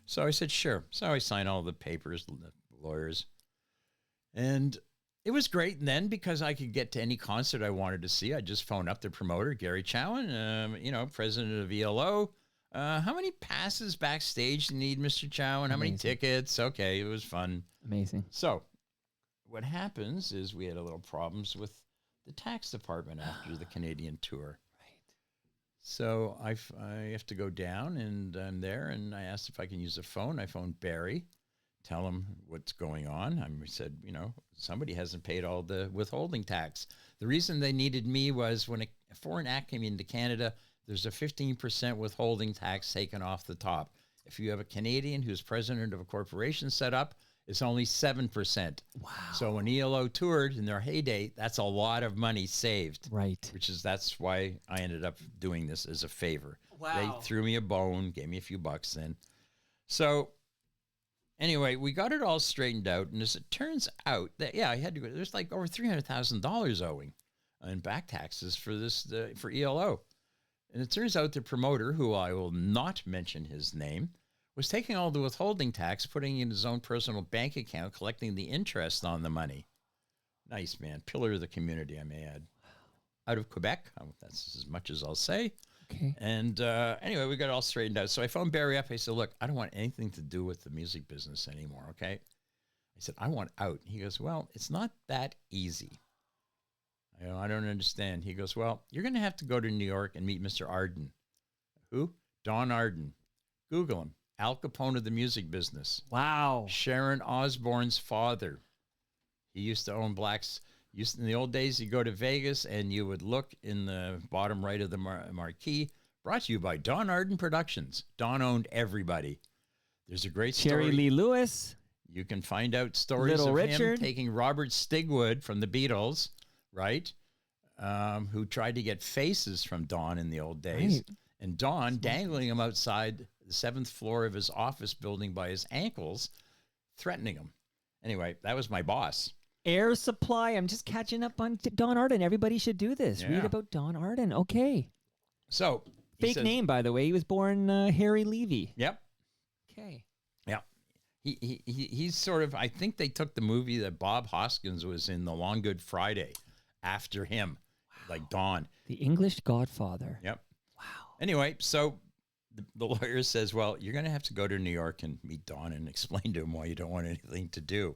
So I said, sure. So I signed all the papers, the lawyers. And it was great then because I could get to any concert I wanted to see. I just phoned up the promoter, Gary Chowen, president of ELO. How many passes backstage do you need, Mr. Chowen? How many tickets? Okay, it was fun. Amazing. So what happens is we had a little problems with the tax department after the Canadian tour. Right. So I have to go down, and I'm there, and I asked if I can use the phone. I phoned Barry, tell him what's going on. I said, somebody hasn't paid all the withholding tax. The reason they needed me was when a foreign act came into Canada, there's a 15% withholding tax taken off the top. If you have a Canadian who's president of a corporation set up, it's only 7%. Wow. So when ELO toured in their heyday, that's a lot of money saved. Right. That's why I ended up doing this as a favor. Wow. They threw me a bone, gave me a few bucks then. So anyway, we got it all straightened out. And as it turns out that, I had to go, there's like over $300,000 owing in back taxes for for ELO. And it turns out the promoter, who I will not mention his name, was taking all the withholding tax, putting it in his own personal bank account, collecting the interest on the money. Nice, man. Pillar of the community, I may add. Out of Quebec. That's as much as I'll say. Okay. And anyway, we got it all straightened out. So I phoned Barry up. I said, look, I don't want anything to do with the music business anymore, okay? I said, I want out. He goes, well, it's not that easy. I don't understand. He goes, well, you're going to have to go to New York and meet Mr. Arden. Who? Don Arden. Google him. Al Capone of the music business. Wow. Sharon Osbourne's father. He used to own blacks. In the old days, you go to Vegas and you would look in the bottom right of the marquee. Brought to you by Don Arden Productions. Don owned everybody. There's a great story. Jerry Lee Lewis. You can find out stories Little of Richard. him taking Robert Stigwood from the Beatles, right? Who tried to get faces from Don in the old days. Right. And Don dangling him outside the 7th floor of his office building by his ankles, threatening him. Anyway, that was my boss. Air Supply. I'm just catching up on Don Arden. Everybody should do this. Yeah. Read about Don Arden. Okay. So Fake name, by the way. He was born Harry Levy. Yep. Okay. Yeah. He's sort of, I think they took the movie that Bob Hoskins was in, The Long Good Friday, after him, like Don. The English Godfather. Yep. Wow. Anyway, so the lawyer says, well, you're going to have to go to New York and meet Don and explain to him why you don't want anything to do.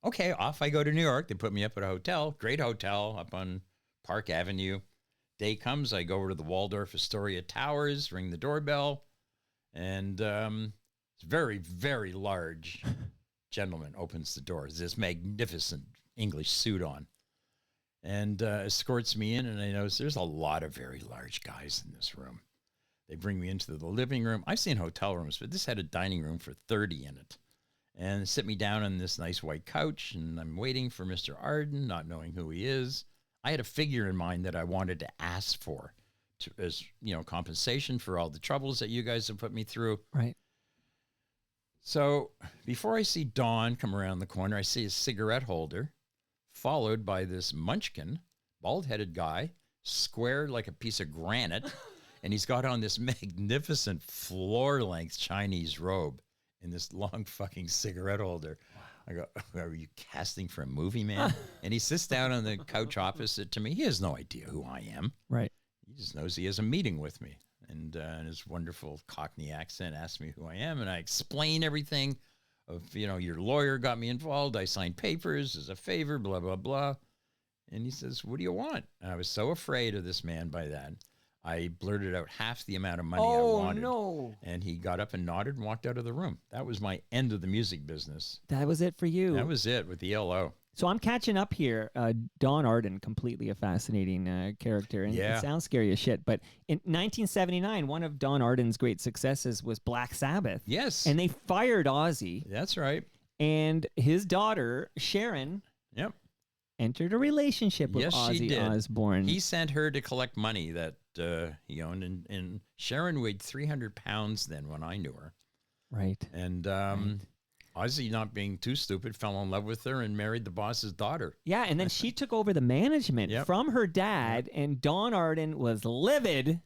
Okay, off I go to New York. They put me up at a hotel, great hotel up on Park Avenue. Day comes, I go over to the Waldorf Astoria Towers, ring the doorbell, and it's very, very large gentleman opens the door. This magnificent English suit on, and escorts me in, and I notice there's a lot of very large guys in this room. They bring me into the living room. I've seen hotel rooms, but this had a dining room for 30 in it. And sit me down on this nice white couch, and I'm waiting for Mr. Arden, not knowing who he is. I had a figure in mind that I wanted to ask for as compensation for all the troubles that you guys have put me through. Right. So before I see Don come around the corner, I see a cigarette holder, followed by this munchkin, bald-headed guy, square like a piece of granite, and he's got on this magnificent floor-length Chinese robe in this long fucking cigarette holder. I go, are you casting for a movie, man? And he sits down on the couch opposite to me. He has no idea who I am. Right. He just knows he has a meeting with me. And in his wonderful Cockney accent, asks me who I am. And I explain everything of, your lawyer got me involved. I signed papers as a favor, blah, blah, blah. And he says, what do you want? And I was so afraid of this man by then. I blurted out half the amount of money I wanted. Oh, no. And he got up and nodded and walked out of the room. That was my end of the music business. That was it for you. That was it with the ELO. So I'm catching up here. Don Arden, completely a fascinating character. And Yeah. it sounds scary as shit. But in 1979, one of Don Arden's great successes was Black Sabbath. Yes. And they fired Ozzy. That's right. And his daughter, Sharon, Yep. entered a relationship with Yes, she Ozzy did. Osbourne. He sent her to collect money that he owned. And Sharon weighed 300 pounds then when I knew her. Right. And Right. Ozzy, not being too stupid, fell in love with her and married the boss's daughter. Yeah, and then she took over the management Yep. from her dad, and Don Arden was livid.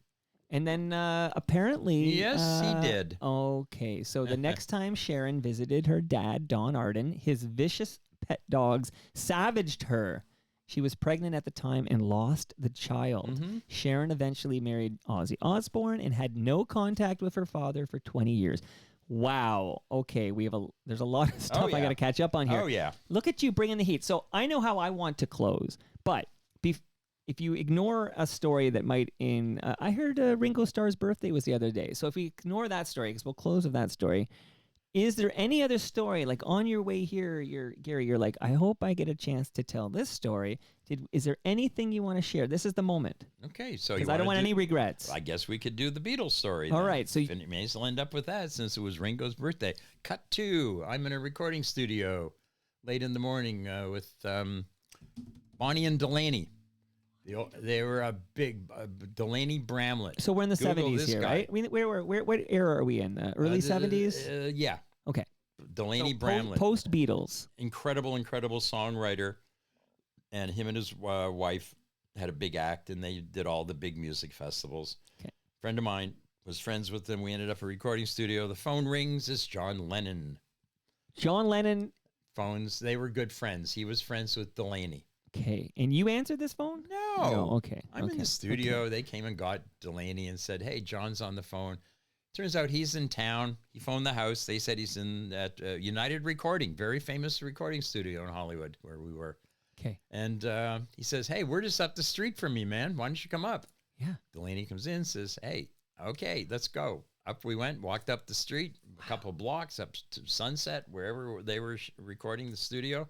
And then apparently... Yes, he did. Okay, so the next time Sharon visited her dad, Don Arden, his vicious pet dogs savaged her. She was pregnant at the time and lost the child. Sharon eventually married Ozzy Osbourne and had no contact with her father for 20 years. Wow. Okay, there's a lot of stuff I got to catch up on here. Oh, yeah. Look at you bringing the heat. So I know how I want to close, but if you ignore a story that might I heard Ringo Starr's birthday was the other day. So if we ignore that story, because we'll close with that story, is there any other story, like on your way here, Gary, you're like, I hope I get a chance to tell this story. Is there anything you want to share? This is the moment. Okay, so Because I don't want any regrets. I guess we could do the Beatles story. All then. right, so you may as well end up with that since it was Ringo's birthday. Cut 2. I'm in a recording studio late in the morning with Bonnie and Delaney. They were a big Delaney Bramlett. So we're in the Google 70s this here, guy. right? What era are we in? Early 70s? Yeah. Okay. Delaney So Bramlett. Post Beatles. Incredible songwriter. And him and his wife had a big act, and they did all the big music festivals. Okay. Friend of mine was friends with them. We ended up at a recording studio. The phone rings. It's John Lennon. John Lennon. Phones. They were good friends. He was friends with Delaney. Okay. And you answered this phone? No. Okay. I'm in the studio. They came and got Delaney and said, hey, John's on the phone. Turns out he's in town. He phoned the house. They said he's in at United Recording, very famous recording studio in Hollywood where we were. Okay. And he says, hey, we're just up the street from you, man. Why don't you come up? Yeah. Delaney comes in, says, hey, okay, let's go. Up we went, walked up the street, a couple of blocks up to Sunset, wherever they were recording the studio.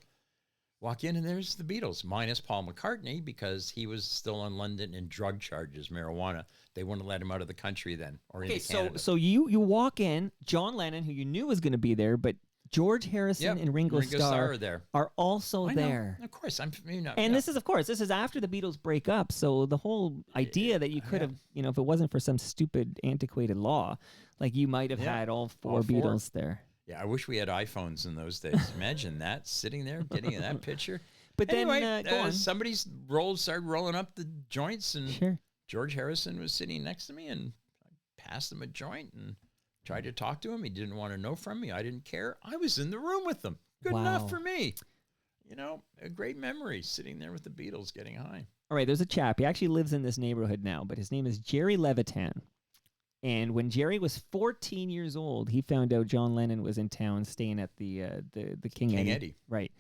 Walk in, and there's the Beatles, minus Paul McCartney, because he was still in London in drug charges, marijuana. They wouldn't let him out of the country then, or into Canada. So you walk in, John Lennon, who you knew was going to be there, but George Harrison and Ringo Starr are also there. Of course, This is after the Beatles break up, so the whole idea that you could have, if it wasn't for some stupid, antiquated law, like you might have had all four Beatles there. Yeah, I wish we had iPhones in those days. Imagine that, sitting there, getting that picture. But anyway, then, go on. Somebody started rolling up the joints, and George Harrison was sitting next to me, and I passed him a joint and tried to talk to him. He didn't want to know from me. I didn't care. I was in the room with them. Good enough for me. A great memory, sitting there with the Beatles getting high. All right, there's a chap. He actually lives in this neighborhood now, but his name is Jerry Levitan. And when Jerry was 14 years old, he found out John Lennon was in town staying at the King Eddie. Right.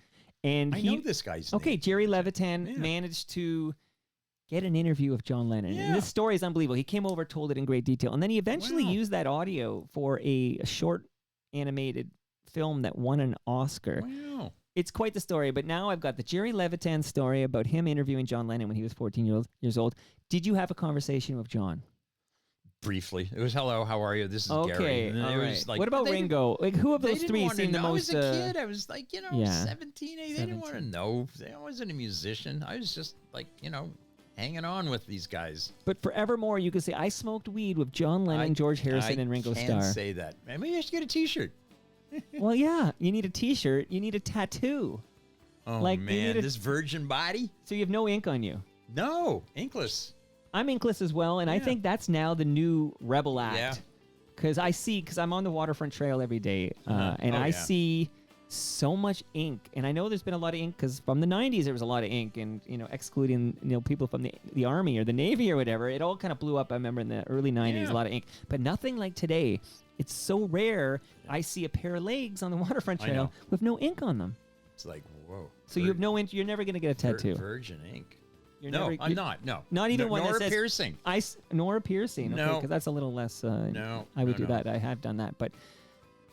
And I know this guy's name. Okay, Jerry Levitan managed to get an interview with John Lennon. And this story is unbelievable. He came over, told it in great detail. And then he eventually used that audio for a short animated film that won an Oscar. Wow. It's quite the story. But now I've got the Jerry Levitan story about him interviewing John Lennon when he was 14 years old. Did you have a conversation with John? Briefly. It was, hello, how are you? This is Gary. And all right. Was like, what about Ringo? Like, who of those three seemed the most... I was a kid. I was like, 17. They didn't want to know. I wasn't a musician. I was just like, hanging on with these guys. But forevermore, you could say, I smoked weed with John Lennon, George Harrison, and Ringo Starr. I can't say that. Maybe I should get a T-shirt. Well, yeah. You need a T-shirt. You need a tattoo. Oh, man. This virgin body? So you have no ink on you? No. Inkless. I'm inkless as well, and I think that's now the new rebel act. Because I'm on the waterfront trail every day, and I see so much ink. And I know there's been a lot of ink because from the 90s there was a lot of ink, and excluding people from the Army or the Navy or whatever, it all kind of blew up. I remember in the early 90s, a lot of ink, but nothing like today. It's so rare. I see a pair of legs on the waterfront trail with no ink on them. It's like, whoa. So you have no ink. You're never going to get a tattoo. Virgin ink. I'm not. No, not even one that says piercing. Nor piercing. Okay, No, because that's a little less. No, I would do that. I have done that, but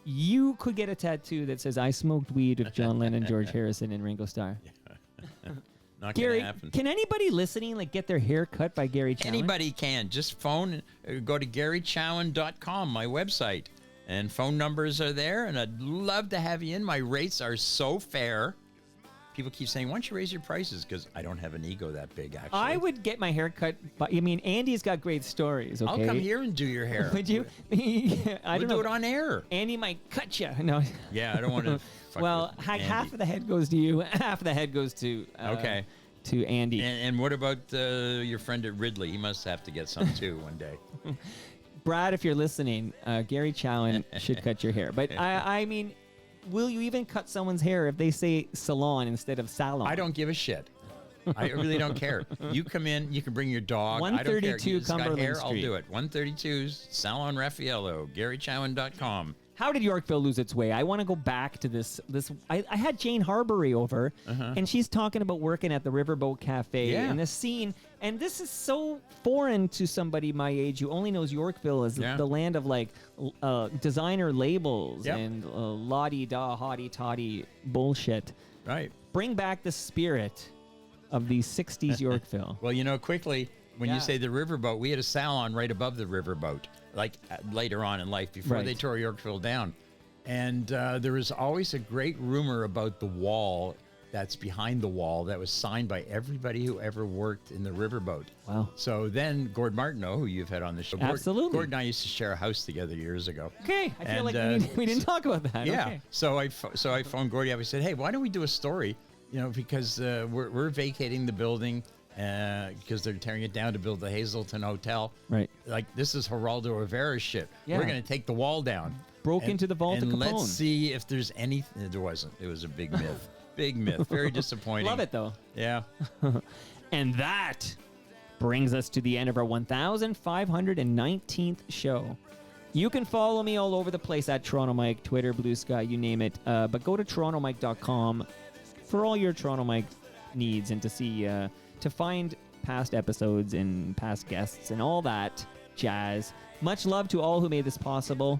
you could get a tattoo that says "I smoked weed with John Lennon, George Harrison, and Ringo Starr." Not Gary, gonna happen. Can anybody listening get their hair cut by Gary Chowen? Anybody can. Just phone. Go to GaryChowen.com, my website, and phone numbers are there. And I'd love to have you in. My rates are so fair. people keep saying, "Why don't you raise your prices?" Because I don't have an ego that big. Actually, I would get my hair cut, but I mean, Andy's got great stories. Okay, I'll come here and do your hair. Would you? I We'll don't know. do it on air. Andy might cut you. No. Yeah, I don't want to. Well, half of the head goes to you. Half of the head goes to Okay. to Andy. And what about your friend at Ridley? He must have to get some too one day. Brad, if you're listening, Gary Chowen should cut your hair. But I mean, will you even cut someone's hair if they say salon instead of salon? I don't give a shit. I really don't care. You come in, you can bring your dog. I don't care. 132 You just got Cumberland hair, I'll Street. do it. 132 Salon Raffaello, GaryChowen.com. How did Yorkville lose its way? I want to go back to this. I had Jane Harbury over, and she's talking about working at the Riverboat Cafe Yeah. and this scene. And this is so foreign to somebody my age who only knows Yorkville as Yeah. the land of like designer labels Yep. and la-di-da, hotty-toddy bullshit. Right. Bring back the spirit of the 60s Yorkville. Well, you know, quickly, when Yeah. you say the riverboat, we had a salon right above the riverboat, like later on in life, before Right. they tore Yorkville down. And there was always a great rumor about the wall that's behind the wall that was signed by everybody who ever worked in the riverboat. Wow. So then Gord Martineau, who you've had on the show. Absolutely. Gord and I used to share a house together years ago. Okay, I feel And, like we didn't talk about that. Yeah. Okay. So I phoned Gordy up. I said, "Hey, why don't we do a story? You know, because we're vacating the building because they're tearing it down to build the Hazelton Hotel. Right. Like this is Geraldo Rivera shit. Yeah. We're gonna take the wall down. Broke into the vault of and Capone. let's see if there's anything. There wasn't. It was a big myth. Big myth. Very disappointing. Love it though. Yeah. And that brings us to the end of our 1,519th show. You can follow me all over the place at Toronto Mike, Twitter, Blue Sky, you name it. But go to torontomike.com for all your Toronto Mike needs and to see, to find past episodes and past guests and all that jazz. Much love to all who made this possible.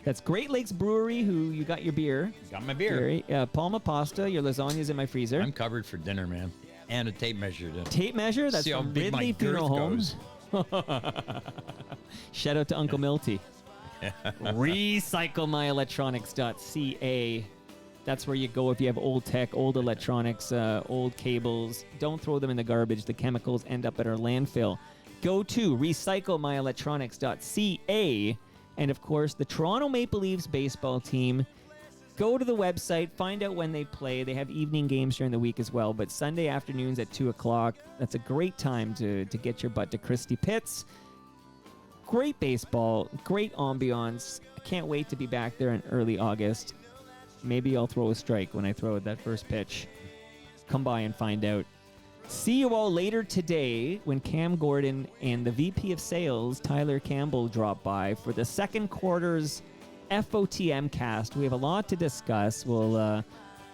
That's Great Lakes Brewery, who you got your beer. Got my beer. Gary. Palma Pasta, your lasagna's in my freezer. I'm covered for dinner, man. And a tape measure to Tape measure, that's see how from big my Ridley Funeral girth Home. goes. Shout out to Uncle Milty. Recyclemyelectronics.ca. That's where you go if you have old tech, old electronics, old cables. Don't throw them in the garbage. The chemicals end up at our landfill. Go to recyclemyelectronics.ca. And of course, the Toronto Maple Leafs baseball team. Go to the website, find out when they play. They have evening games during the week as well, but Sunday afternoons at 2 o'clock. That's a great time to get your butt to Christie Pitts. Great baseball, great ambiance. I can't wait to be back there in early August. Maybe I'll throw a strike when I throw that first pitch. Come by and find out. See you all later today when Cam Gordon and the VP of Sales, Tyler Campbell, drop by for the second quarter's FOTM cast. We have a lot to discuss. We'll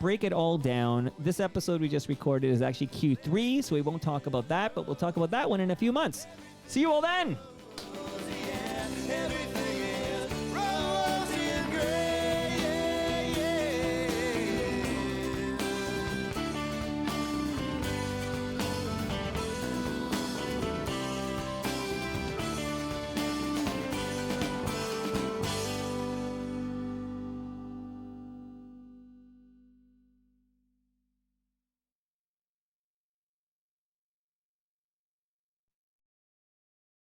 break it all down. This episode we just recorded is actually Q3, so we won't talk about that, but we'll talk about that one in a few months. See you all then!